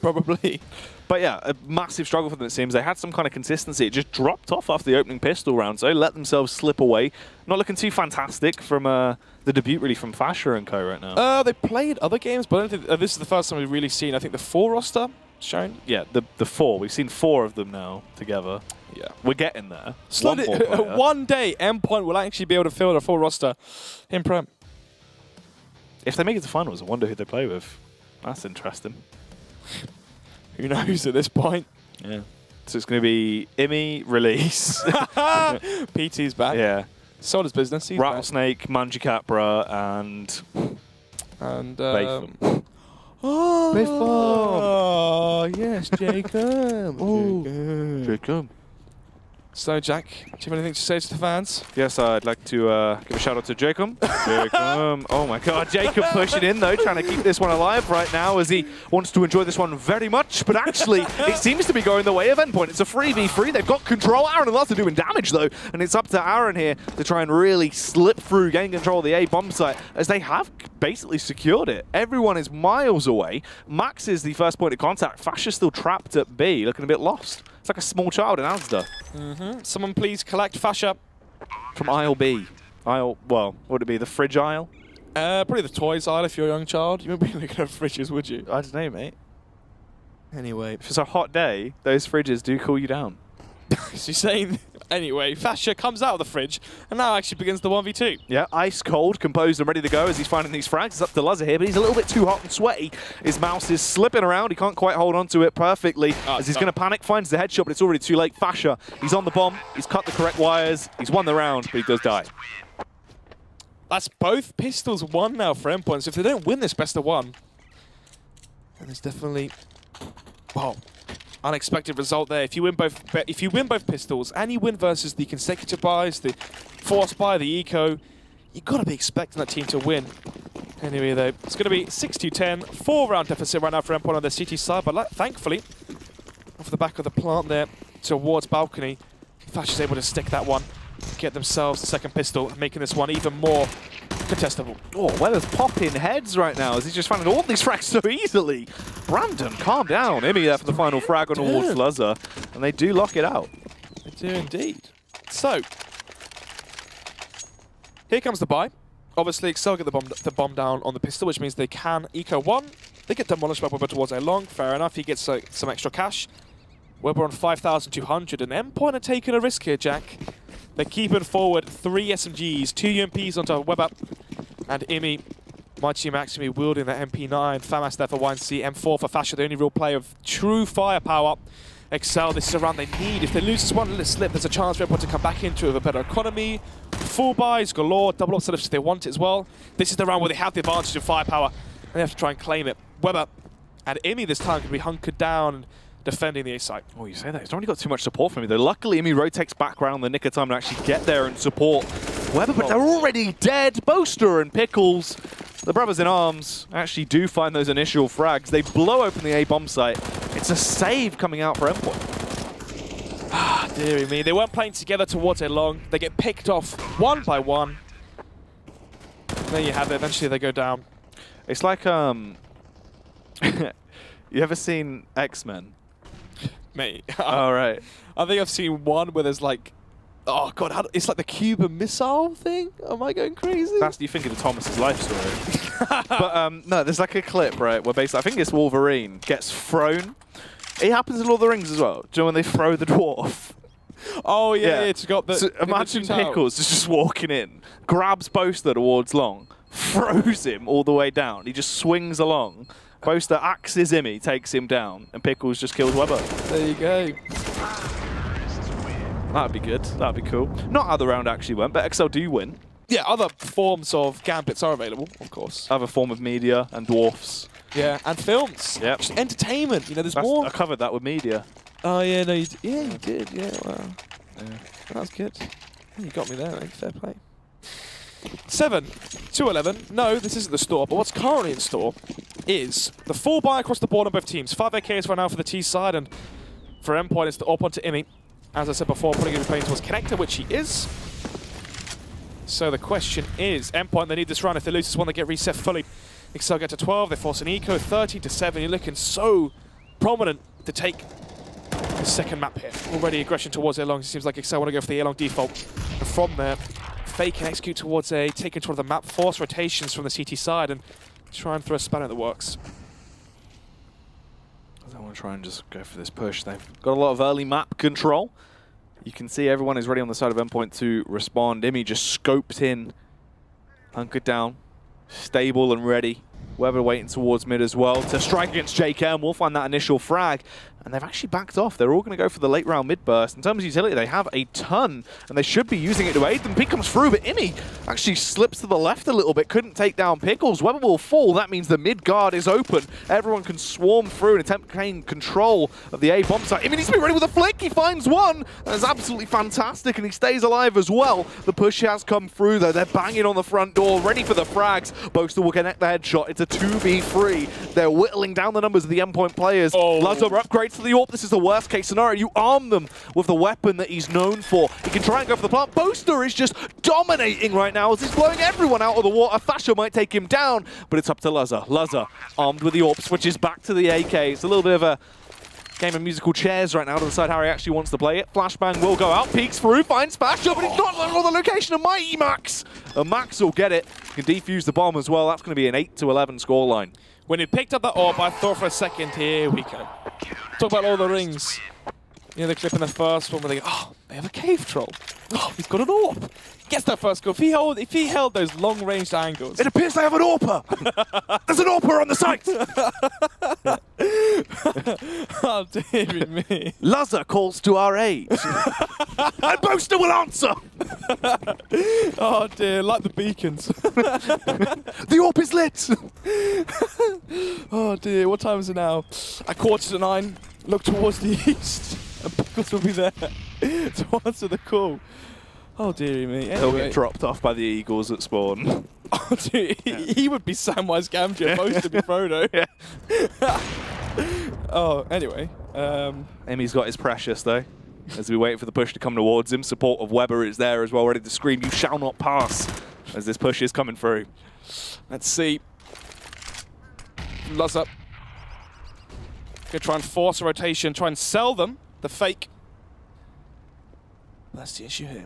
probably. But yeah, a massive struggle for them, it seems. They had some kind of consistency. It just dropped off after the opening pistol round, so they let themselves slip away. Not looking too fantastic from the debut, really, from Fasher and co right now. They played other games, but I don't think this is the first time we've really seen, I think, the 4 roster shown. Yeah, the 4. We've seen 4 of them now together. Yeah, we're getting there. One day, Endpoint will actually be able to field a full roster in Prem. If they make it to finals, I wonder who they play with. That's interesting. Who knows at this point? Yeah. So it's going to be Imi, Release. PT's back. Yeah. Sold his business. He's Rattlesnake, Manjicapra, and Bayfam. Oh, yes, Jacob. Jacob. So, Jack, do you have anything to say to the fans? Yes, I'd like to give a shout out to Jacob. Jacob. Oh my God, Jacob pushing in though, trying to keep this one alive right now as he wants to enjoy this one very much. But actually, it seems to be going the way of Endpoint. It's a 3v3. They've got control. Aaron and Lazar doing damage though, and it's up to Aaron here to try and really slip through, gain control of the A bomb site as they have basically secured it. Everyone is miles away. Max is the first point of contact. Fasha's still trapped at B, looking a bit lost. It's like a small child in Asda. Someone please collect Fasha. From aisle B. Aisle, well, what would it be, the fridge aisle? Probably the toys aisle if you're a young child. You wouldn't be looking at fridges, would you? I don't know, mate. Anyway. If it's a hot day, those fridges do cool you down. So you're saying... Anyway, Fasha comes out of the fridge and now actually begins the 1v2. Yeah, ice cold, composed and ready to go as he's finding these frags. It's up to Lazar here, but he's a little bit too hot and sweaty. His mouse is slipping around. He can't quite hold on to it perfectly as he's going to panic, finds the headshot, but it's already too late. Fasha, he's on the bomb. He's cut the correct wires. He's won the round, but he does die. That's both pistols won now for Endpoint. So if they don't win this best of 1, then there's definitely... Well... unexpected result there. If you win both pistols and you win versus the consecutive buys, the force buy, the eco, you've got to be expecting that team to win. Anyway, though, it's going to be 6-10, 4-round deficit right now for Endpoint on the CT side, but thankfully, off the back of the plant there towards balcony, Flash is able to stick that one, get themselves the second pistol, making this one even more contestable. Oh, Weller's popping heads right now as he's just finding all these frags so easily. Brandon, calm down. Imi there for the final frag on towards Lazar, and they do lock it out. They do indeed. So, here comes the buy. Obviously, exceL get the bomb down on the pistol, which means they can eco 1. They get demolished by Weber towards A long. Fair enough, he gets some extra cash. Weber on 5,200, and Endpoint are taking a risk here, Jack. They're keeping forward 3 SMGs, 2 UMPs onto Weber, and Imi. Mighty Max will be wielding the MP9. Famas there for YNC, M4 for Fasha, the only real player of true firepower. exceL, this is a round they need. If they lose this one, let it slip. There's a chance for everyone to come back into it with a better economy. Full buys, galore, double up setups if they want it as well. This is the round where they have the advantage of firepower, and they have to try and claim it. Weber and Imi this time could be hunkered down, defending the A site. Oh, you say that. He's not really got too much support from me, though. Luckily, Imi rotates back around the nick of time to actually get there and support Weber, but they're already dead. Boaster and Pickles, the brothers in arms, actually do find those initial frags. They blow open the A bomb site. It's a save coming out for Endpoint. Ah, dearie me. They weren't playing together towards A long. They get picked off one by one. There you have it. Eventually, they go down. It's like, you ever seen X-Men? Mate. Oh, right. I think I've seen one where there's like, oh god, it's like the Cuban Missile thing? Am I going crazy? That's you think of the Thomas's life story. But no, there's like a clip, right, where basically, I think it's Wolverine gets thrown. It happens in Lord of the Rings as well. Do you know when they throw the dwarf? Oh yeah, it's got the... So imagine Pickles is just walking in, grabs Boaster towards Long, throws him all the way down. He just swings along. Boaster axes Imi, takes him down, and Pickles just kills Weber. There you go. That'd be good. That'd be cool. Not how the round actually went, but exceL do win. Yeah, other forms of gambits are available, of course. Other form of media and dwarfs. Yeah, and films. Yep. Just entertainment. You know, there's more. I covered that with media. Oh yeah, no, you did. Yeah, wow. Yeah. That's good. You got me there, mate. Fair play. 7 to 11. No, this isn't the store, but what's currently in store is the full buy across the board on both teams. 5 AKs right now for the T side, and for Endpoint, it's the AWP onto Imi. As I said before, putting him playing towards Connector, which he is. So the question is, Endpoint, they need this round. If they lose this one, they get reset fully. exceL get to 12, they force an eco, 13 to 7. You're looking so prominent to take the second map here. Already aggression towards A long. It seems like exceL want to go for the A long default. And from there, fake and execute towards A, take control of the map, force rotations from the CT side, and try and throw a spanner that works. I want to try and just go for this push. They've got a lot of early map control. You can see everyone is ready on the side of Endpoint to respond. Imi just scoped in, hunkered down, stable and ready. Weber waiting towards mid as well to strike against JKM. We'll find that initial frag. And they've actually backed off. They're all going to go for the late round mid burst. In terms of utility, they have a ton, and they should be using it to aid them. Peek comes through, but Imi actually slips to the left a little bit. Couldn't take down Pickles. Weber will fall. That means the mid guard is open. Everyone can swarm through and attempt to gain control of the A bomb site. Imi needs to be ready with a flick. He finds one. That's absolutely fantastic, and he stays alive as well. The push has come through, though. They're banging on the front door, ready for the frags. Boaster will connect the headshot. It's a 2v3. They're whittling down the numbers of the Endpoint players. Lazo upgrades to the AWP. This is the worst case scenario. You arm them with the weapon that he's known for. He can try and go for the plant. Boaster is just dominating right now as he's blowing everyone out of the water. Thasher might take him down, but it's up to Lazo. Lazo, armed with the AWP, switches back to the AK. It's a little bit of a game of musical chairs right now to decide how he actually wants to play it. Flashbang will go out, peeks through, finds Thasher, but he's not on the location of Mighty Max. And Max will get it. He can defuse the bomb as well. That's going to be an 8 to 11 scoreline. When he picked up that AWP, I thought for a second, here we go. Talk about all the rings. You know, the clip in the first one where they go, oh, they have a cave troll. Oh, he's got an AWP. Gets that first goal. If he held those long-ranged angles. It appears they have an AWPer. There's an AWPer on the site. Oh, dear me. Lazo calls to our aid. And Boaster will answer. Oh, dear. Like the beacons. The AWP is lit. Oh, dear. What time is it now? At 9:15. Look towards the east. And Pickles will be there to answer the call. Oh, deary me. Anyway. He'll get dropped off by the Eagles at spawn. Oh, dude, he would be Samwise Gamgee, opposed to be Frodo. Oh, anyway. Emi's got his precious, though. As we wait for the push to come towards him, support of Weber is there as well, ready to scream, "You shall not pass," as this push is coming through. Let's see. Lazo. Gonna try and force a rotation, try and sell them the fake. That's the issue here.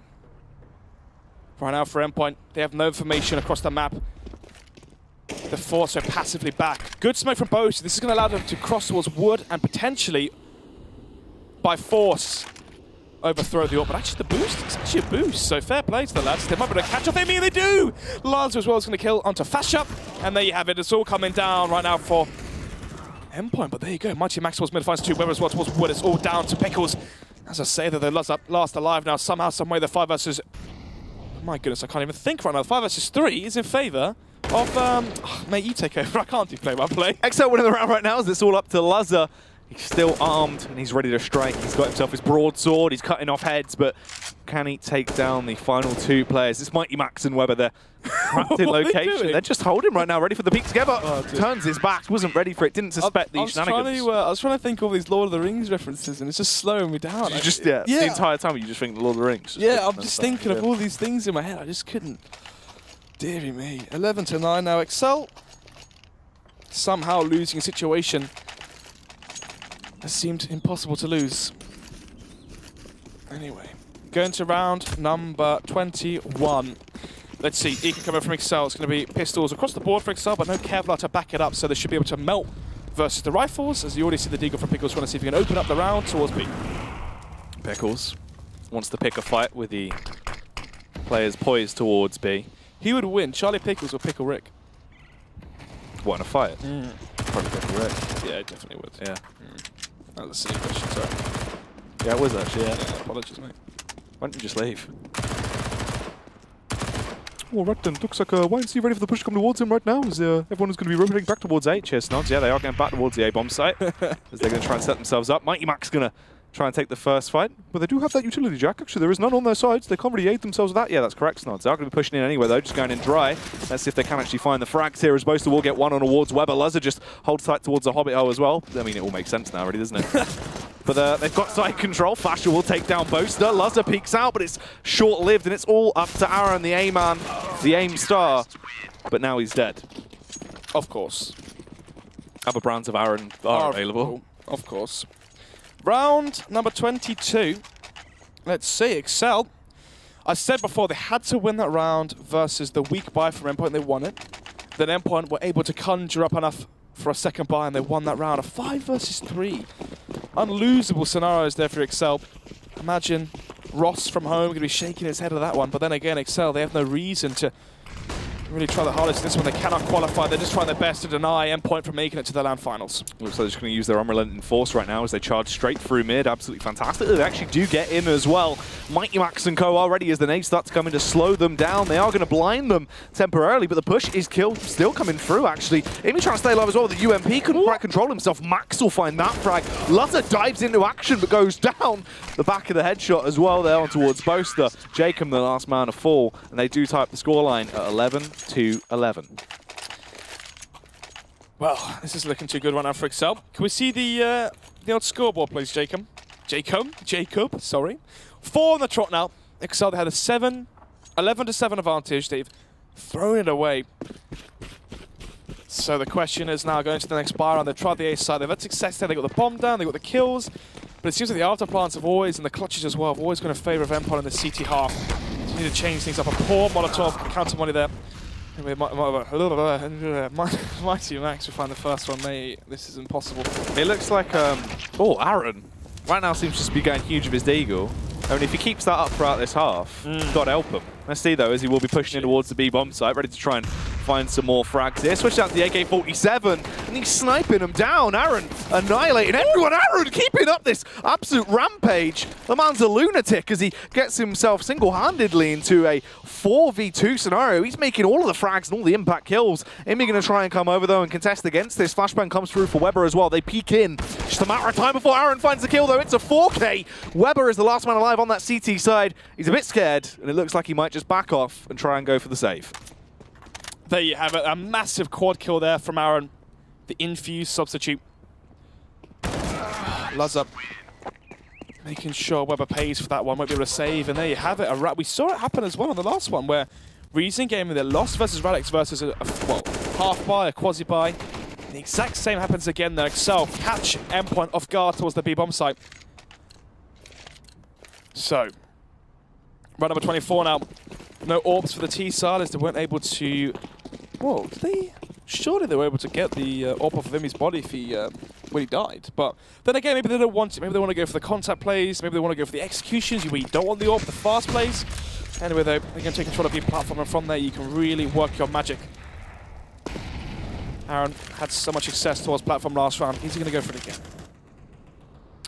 Right now for Endpoint, they have no information across the map. The force are passively back. Good smoke from Boaster. This is going to allow them to cross towards wood and potentially, by force, overthrow the AWP. But actually the boost, it's actually a boost. So fair play to the lads. They might be able to catch up. They mean they do! Lazo as well is going to kill onto Thasher. And there you have it. It's all coming down right now for Endpoint, but there you go. Mighty Max towards mid, finds 2 Weber as well towards wood. It's all down to Pickles. As I say, that they're last alive now. Somehow, some way, the 5 versus... My goodness, I can't even think right now. 5 versus 3 is in favour of... mate, you take over. I can't do play-by-play. exceL winning the round right now as it's all up to Lazza. He's still armed and he's ready to strike. He's got himself his broadsword. He's cutting off heads, but can he take down the final 2 players? It's Mighty Max and Weber. They're trapped in location. They're just holding right now, ready for the peek together. Turns his back, wasn't ready for it, didn't suspect these shenanigans. I was trying to think of all these Lord of the Rings references, and it's just slowing me down. You just, the entire time you just think Lord of the Rings. Yeah, I'm just thinking of all these things in my head. I just couldn't. Deary me. 11-9 now. exceL somehow losing a situation that seemed impossible to lose. Anyway, going to round number 21. Let's see, Ekin coming from exceL. It's going to be pistols across the board for exceL, but no Kevlar to back it up, so they should be able to melt versus the rifles. As you already see the deagle from Pickles, trying to see if he can open up the round towards B. Pickles wants to pick a fight with the players poised towards B. He would win. Charlie Pickles or Pickle Rick? What, in a fight? Probably Pickle Rick. Yeah, definitely would. Yeah. That was a silly question, sorry. Yeah, it was actually, yeah. Apologies, mate. Why don't you just leave? All right then, looks like YNC ready for the push to come towards him right now. As everyone is going to be rotating back towards A. Cheers, Snods. Yeah, they are going back towards the A-bomb site as they're going to try and set themselves up. Mighty Max going to try and take the first fight. But they do have that utility jack. Actually, there is none on their sides. They can't really aid themselves with that. Yeah, that's correct, Snods. They are going to be pushing in anyway, though, just going in dry. Let's see if they can actually find the frags here, as Boaster will get one on towards Weber. Lazza just holds tight towards the Hobbit hole as well. I mean, it all makes sense now, really, doesn't it? But they've got side control. Flasher will take down Boaster. Lazza peeks out, but it's short-lived, and it's all up to Aaron, the A-man, the aim star. But now he's dead. Of course. Other brands of Aaron are available. Of course. Round number 22. Let's see, exceL. I said before, they had to win that round versus the weak buy from Endpoint. They won it. Then Endpoint were able to conjure up enough for a second buy, and they won that round. A 5 versus 3. Unlosable scenarios there for exceL. Imagine Ross from home going to be shaking his head at that one. But then again, exceL, they have no reason to really try the hardest. This one, they cannot qualify. They're just trying their best to deny Endpoint from making it to the LAN finals. Looks like they're just going to use their unrelenting force right now as they charge straight through mid. Absolutely fantastic. They actually do get in as well. Mighty Max and Co. are ready as the nades start to come in to slow them down. They are going to blind them temporarily, but the push is still coming through, actually. Amy trying to stay alive as well. The UMP couldn't quite control himself. Max will find that frag. Lazza dives into action, but goes down the back of the headshot as well there on towards Boaster. Jacob, the last man to fall, and they do tie up the scoreline at 11-11. Well, this is looking too good right now for exceL. Can we see the old scoreboard, please, Jacob? Jacob, sorry. 4 on the trot now. exceL, they had a 11-7 advantage. They've thrown it away. So the question is now going to the next buy round. They've tried the A side. They've had success there. They got the bomb down. They got the kills. But it seems like the afterplants have always, and the clutches as well, have always gone in favour of Empire in the CT half. So you need to change things up. A poor Molotov counter money there. Anyway, Mighty Max will find the first one, mate. This is impossible. It looks like, Aaron right now seems to just be going huge with his deagle. I mean, if he keeps that up throughout this half, God help him. Let's see, though, as he will be pushing in towards the B-bomb site, ready to try and find some more frags here. Switch out to the AK-47, and he's sniping them down. Aaron annihilating everyone. Aaron keeping up this absolute rampage. The man's a lunatic as he gets himself single-handedly into a 4v2 scenario. He's making all of the frags and all the impact kills. Amy going to try and come over, though, and contest against this. Flashbang comes through for Weber as well. They peek in. Just a matter of time before Aaron finds the kill, though. It's a 4K. Weber is the last man alive on that CT side. He's a bit scared, and it looks like he might just back off and try and go for the save. There you have it, a massive quad kill there from Aaron, the infused substitute. Lazza making sure Weber pays for that one, won't be able to save, and there you have it. We saw it happen as well on the last one, where Reason game with a loss versus Radix versus a half buy, a quasi buy. The exact same happens again there. exceL catch Endpoint off guard towards the B-bomb site. So, round number 24 now. No orbs for the T side as they weren't able to... Whoa, did they... Surely they were able to get the orb off of him, his body if he, when he died. But then again, maybe they don't want it. Maybe they want to go for the contact plays. Maybe they want to go for the executions where you don't want the orb, the fast plays. Anyway, though, they're going to take control of your platform, and from there you can really work your magic. Aaron had so much success towards platform last round. Is he going to go for it again?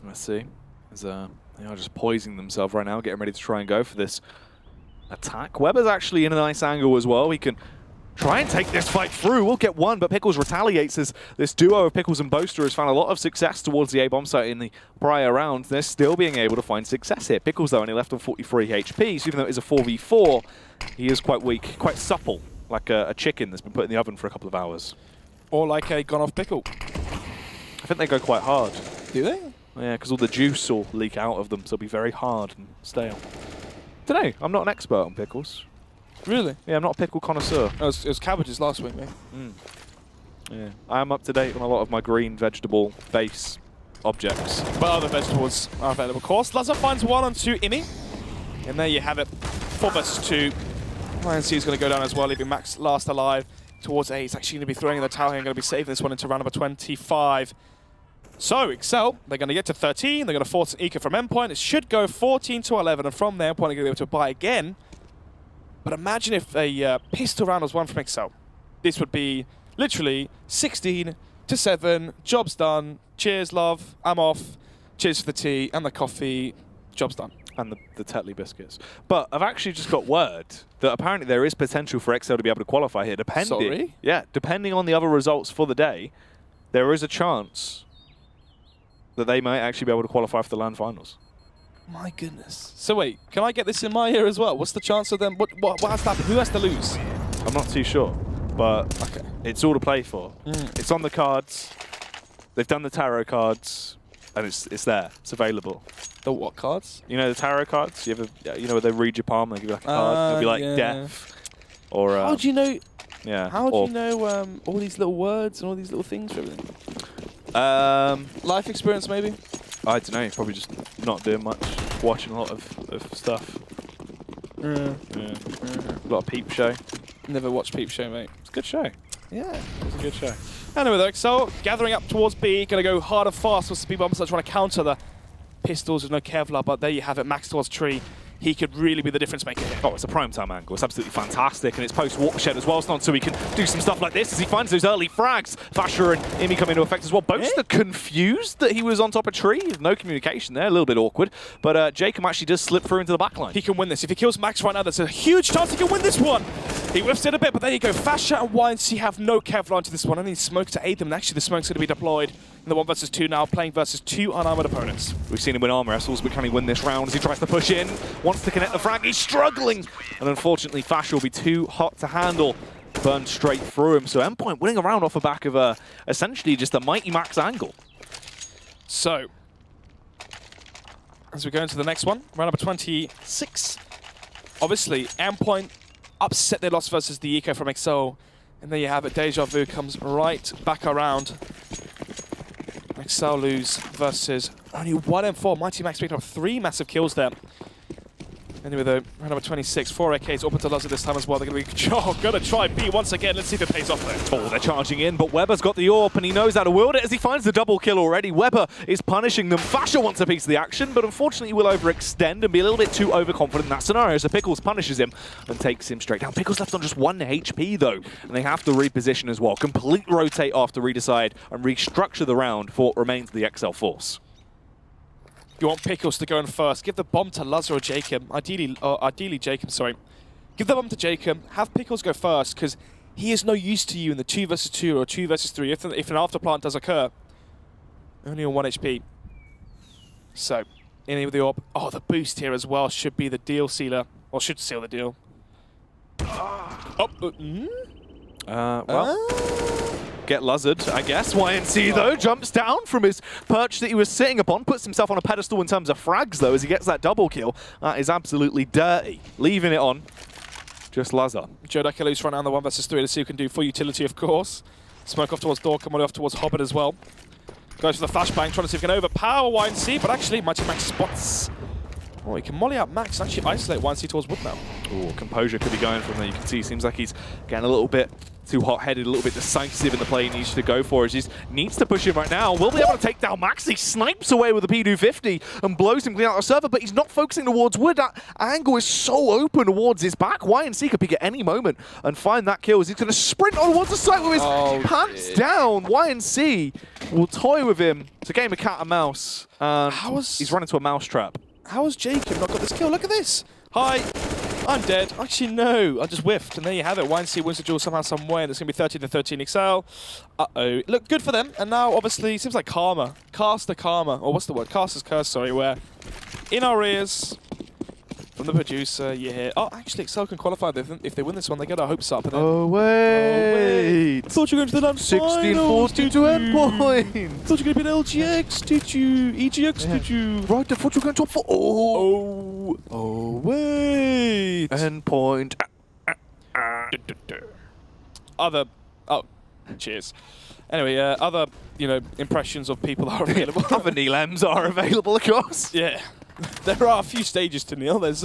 Let's see. They are just poising themselves right now, getting ready to try and go for this attack. Weber's actually in a nice angle as well. He can try and take this fight through. We'll get one, but Pickles retaliates as this duo of Pickles and Boaster has found a lot of success towards the A-bomb site in the prior round. They're still being able to find success here. Pickles, though, only left on 43 HP, so even though it is a 4v4, he is quite weak, quite supple, like a chicken that's been put in the oven for a couple of hours. Or like a gone-off pickle. I think they go quite hard. Do they? Yeah, because all the juice will leak out of them, so it'll be very hard and stale. Don't know. I'm not an expert on pickles. Really? Yeah, I'm not a pickle connoisseur. It was cabbages last week, mate. Yeah, I am up to date on a lot of my green vegetable base objects. But other vegetables are available, of course. Lazar finds 1 on 2 Imi. And there you have it. 4 versus 2. YNC is going to go down as well, leaving Max last alive towards A. He's actually going to be throwing in the tower here and going to be saving this one into round number 25. So, exceL, they're going to get to 13. They're going to force an eco from Endpoint. It should go 14 to 11. And from there, Endpoint are going to be able to buy again. But imagine if a pistol round was won from exceL. This would be literally 16 to 7. Job's done. Cheers, love. I'm off. Cheers for the tea and the coffee. Job's done. And the Tetley biscuits. But I've actually just got word that apparently there is potential for exceL to be able to qualify here. Sorry? Yeah, depending on the other results for the day, there is a chance that they might actually be able to qualify for the LAN finals. My goodness. So wait, can I get this in my ear as well? What's the chance of them? What has to happen? Who has to lose? I'm not too sure, but okay, it's all to play for. It's on the cards. They've done the tarot cards, and it's there. It's available. The what cards? You know the tarot cards? You know where they read your palm, they give you like a card. It'll be like death. Or how do you know? Yeah. How do you know all these little words and all these little things for everything? Life experience, maybe? I don't know. Probably just not doing much. Watching a lot of stuff. Yeah. A lot of Peep Show. Never watched Peep Show, mate. It's a good show. Yeah. It's a good show. Anyway, though, exceL gathering up towards B. Going to go hard and fast with speed bombs. Trying to counter the pistols with no Kevlar, but there you have it. Max towards tree. He could really be the difference maker here. Oh, it's a prime time angle. It's absolutely fantastic, and it's post-watershed as well, so he can do some stuff like this as he finds those early frags. Vasher and Imi come into effect as well. Boaster confused that he was on top of tree. No communication there, a little bit awkward. But Jacob actually does slip through into the backline. He can win this. If he kills Max right now, there's a huge chance he can win this one. He whiffs it a bit, but there you go. Vasher and YNC have no Kevlar into this one. Only smoke to aid them, and actually the smoke's going to be deployed in the 1 versus 2 now, playing versus 2 unarmored opponents. We've seen him win armor wrestles, but can he win this round as he tries to push in? Wants to connect the frag. He's struggling, and unfortunately Vasher will be too hot to handle. Burned straight through him. So Endpoint winning a round off the back of essentially just a mighty Max angle. So, as we go into the next one, round number 26. Obviously, Endpoint upset their loss versus the eco from exceL. And there you have it. Deja Vu comes right back around. exceL lose versus only 1 and 4. Mighty Max picked up 3 massive kills there. Anyway, though, round number 26, 4 AKs open to Lazar this time as well. They're going to try B once again. Let's see if it pays off though. Oh, they're charging in, but Weber's got the AWP and he knows how to wield it as he finds the double kill already. Weber is punishing them. Vasher wants a piece of the action, but unfortunately he will overextend and be a little bit too overconfident in that scenario. So Pickles punishes him and takes him straight down. Pickles left on just 1 HP though, and they have to reposition as well. Complete rotate after redecide and restructure the round for what remains of the exceL force. You want Pickles to go in first. Give the bomb to Lazar or Jacob. Ideally Jacob, sorry. Give the bomb to Jacob. Have Pickles go first, because he is no use to you in the 2 versus 2 or 2 versus 3 if an afterplant does occur. Only on 1 HP. So, in with the AWP. Oh, the boost here as well should be the deal sealer. Or should seal the deal. Get Luzzard, I guess. YNC, though, jumps down from his perch that he was sitting upon, puts himself on a pedestal in terms of frags, though, as he gets that double kill. That is absolutely dirty. Leaving it on just Lazar. Joe Dekalus run down the 1 versus 3 to see what he can do for utility, of course. Smoke off towards door, coming off towards Hobbit as well. Goes for the flashbang, trying to see if he can overpower YNC, but actually, Mighty Max spots Oh, he can molly out Max and actually isolate YNC towards wood now. Oh, composure could be going from there. You can see, seems like he's getting a little bit too hot-headed, a little bit decisive in the play he needs to go for. He needs to push him right now. Will be able to take down Max. He snipes away with the P250 and blows him clean out the server, but he's not focusing towards wood. That angle is so open towards his back. YNC could peek at any moment and find that kill as he's going to sprint on towards the site with his pants down. YNC will toy with him. It's a game of cat and mouse. And he's run into a mouse trap. How has Jacob not got this kill? Look at this. Hi. I'm dead. Actually, no. I just whiffed, and there you have it. YNC wins the duel somehow, some way, and it's going to be 13-13 exceL. Uh-oh. Look, good for them. And now, obviously, it seems like karma. Caster karma. Or what's the word? Caster's curse, sorry, where in our ears from the producer, you hear, oh, actually, exceL can qualify. If they win this one, they get our hopes up. And then, oh, wait. I thought you were going to the land 16-40 to Endpoint. Thought you were going to be an LGX, did you? EGX, did you? Right, I thought you were going top 4. Oh, wait. Endpoint. Cheers. Anyway, other, impressions of people that are available. Other Neelems are available, of course. Yeah. There are a few stages to kneel. There's...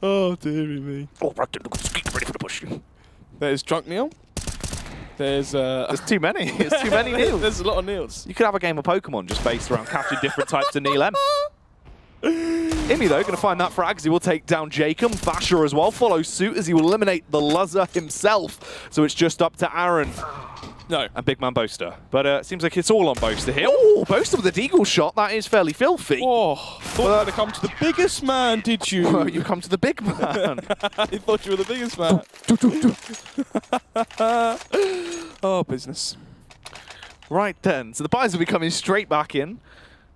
oh, dearie me. Oh, right, ready for the push. There's Drunk Neil. There's too many. There's too many Neils. There's a lot of Neils. You could have a game of Pokemon just based around catching different types of Neelem. Imi, though, going to find that frag as he will take down Jacob. Vasher as well follows suit as he will eliminate the Luzzer himself. So it's just up to Aaron. No. And Big Man Boaster. But it seems like it's all on Boaster here. Oh, Boaster with a deagle shot. That is fairly filthy. Oh, thought you'd come to the biggest man, did you? Well, you come to the big man. I thought you were the biggest man. Oh, business. Right then. So the Pies will be coming straight back in.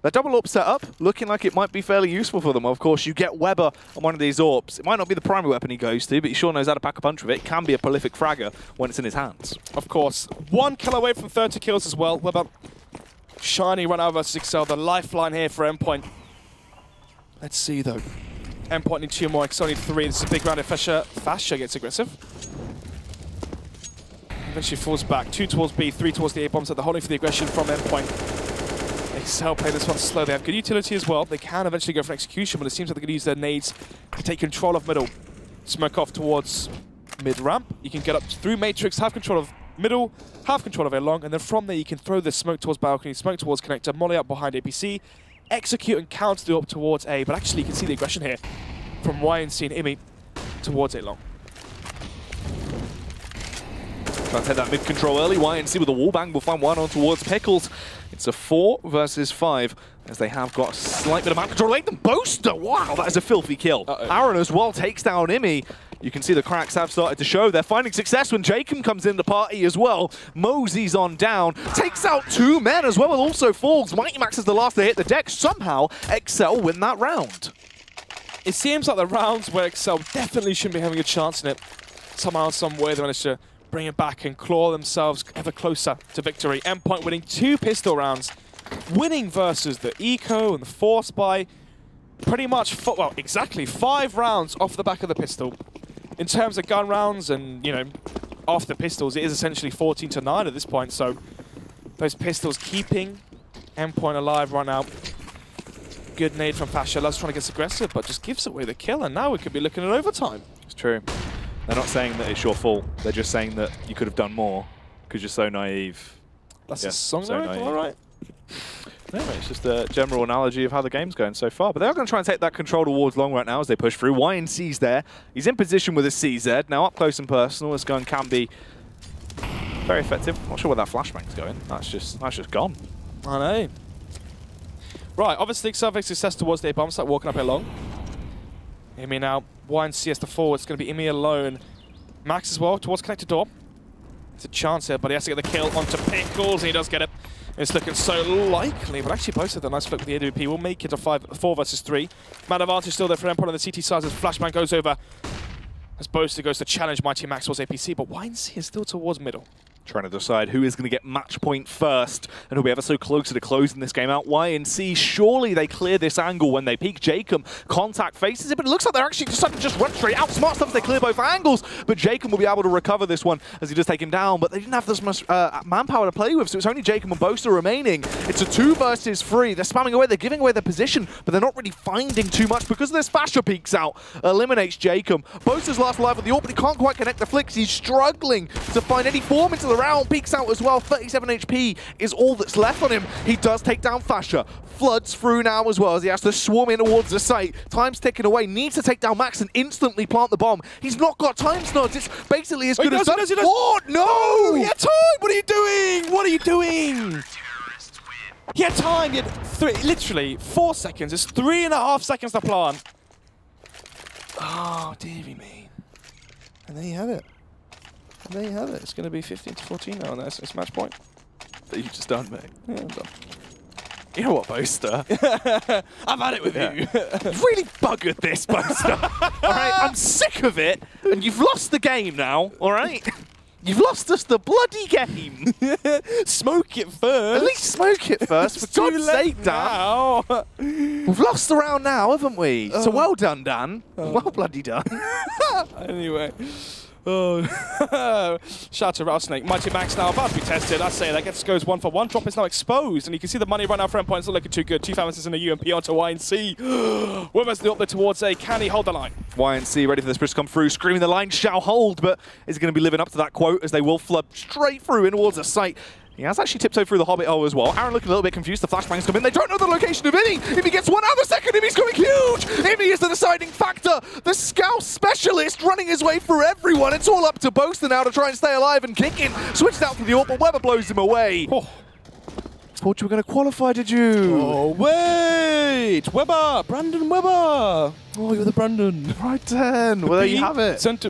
Their double AWP setup looking like it might be fairly useful for them. Of course, you get Weber on one of these AWPs. It might not be the primary weapon he goes to, but he sure knows how to pack a punch with it. It can be a prolific fragger when it's in his hands. Of course. 1 kill away from 30 kills as well. Weber, shiny run out versus exceL. The lifeline here for Endpoint. Let's see, though. Endpoint need 2 more. exceL need 3. This is a big round if Fasher gets aggressive. Eventually falls back. 2 towards B, 3 towards the A-bombs. They're holding for the aggression from Endpoint. exceL play this one slow. They have good utility as well. They can eventually go for an execution, but it seems like they're going to use their nades to take control of middle. Smoke off towards mid-ramp. You can get up through Matrix, have control of middle, have control of A long, and then from there you can throw the smoke towards balcony, smoke towards connector, molly up behind APC, execute and counter the up towards A. But actually you can see the aggression here from YNC and Imi towards A long. Trying to take that mid-control early. YNC with a wallbang will find one on towards Pickles. It's a 4 versus 5 as they have got a slight bit of map control. Like the Boaster! Wow, that is a filthy kill. Aaron as well takes down Imi. You can see the cracks have started to show. They're finding success when Jacob comes in the party as well. Mosey's on down. Takes out 2 men as well, and also falls. Mighty Max is the last to hit the deck. Somehow, exceL win that round. It seems like the rounds where exceL definitely shouldn't be having a chance in it. Somehow, some way they managed to bring it back and claw themselves ever closer to victory. Endpoint winning 2 pistol rounds, winning versus the Eco and the Force by pretty much, well, exactly 5 rounds off the back of the pistol. In terms of gun rounds and, off the pistols, it is essentially 14-9 at this point, so those pistols keeping Endpoint alive right now. Good nade from Fasher. Loves trying to get aggressive, but just gives away the kill, and now we could be looking at overtime. It's true. They're not saying that it's your fault. They're just saying that you could have done more because you're so naive. That's a song lyric, all right. No, it's just a general analogy of how the game's going so far. But they are going to try and take that control towards long right now as they push through. YNC's there. He's in position with his CZ. Now up close and personal, this gun can be very effective. Not sure where that flashbang's going. That's just gone. I know. Right, obviously exceL success towards the A-bomb, start walking up here long. Imi now. YNC has the forward. It's going to be Imi alone. Max as well towards connected door. It's a chance here, but he has to get the kill onto Pickles, and he does get it. It's looking so likely, but actually both of the nice flip with the AWP will make it a 4 versus 3. Man advantage still there for Endpoint on the CT side as Flashbang goes over. As Boaster goes to challenge Mighty Max towards APC, but YNC is still towards middle. Trying to decide who is going to get match point first, and who'll be ever so closer to closing this game out. YNC, surely they clear this angle when they peek. Jacob, contact faces it, but it looks like they're actually deciding to just run straight out. Smart stuff, they clear both angles, but Jacob will be able to recover this one as he does take him down, but they didn't have this much manpower to play with, so it's only Jacob and Boaster remaining. It's a 2 versus 3. They're spamming away, they're giving away their position, but they're not really finding too much because this Fasher peeks out, eliminates Jacob. Boaster's last alive with the ult, but he can't quite connect the flicks. He's struggling to find any form into the round. Peeks out as well. 37 HP is all that's left on him. He does take down Fasher. Floods through now as well as he has to swarm in towards the site. Time's ticking away. Needs to take down Max and instantly plant the bomb. He's not got time snods. It's basically as good as done. Oh, no! He had time! What are you doing? What are you doing? He had time. He had literally 4 seconds. It's 3.5 seconds to plant. Oh, dearie me. And there you have it. And there you have it. It's going to be 15-14 now, and that's match point. That you've just done, mate. Yeah, I'm done. You know what, Boaster? I've had it with you. You've really buggered this, Boaster. All right, I'm sick of it, and you've lost the game now, all right? You've lost us the bloody game. Smoke it first. At least smoke it first, for God's sake, Dan. We've lost the round now, haven't we? So well done, Dan. Well bloody done. Anyway. Oh. Shout out to Rattlesnake. Mighty Max now about to be tested. I say that gets goes 1 for 1. Drop is now exposed, and you can see the money right now for Endpoint. It's not looking too good. 2 Famouses in a UMP onto YNC. Wimmer's the up there towards A. Can he hold the line? YNC ready for this push to come through, screaming the line shall hold, but is he going to be living up to that quote as they will flood straight through in towards the site. He has actually tiptoed through the Hobbit hole as well. Aaron looking a little bit confused. The flashbangs come in. They don't know the location of Immy. If he gets 1 other second, Immy's coming huge. Immy is the deciding factor. The scout specialist running his way through everyone. It's all up to Boaster now to try and stay alive and kick in. Switched out for the ult, but Weber blows him away. Oh. Thought you were going to qualify, did you? Oh, wait. Weber. Brandon Weber. Oh, you're the Brandon. Right then. Well, there you have it.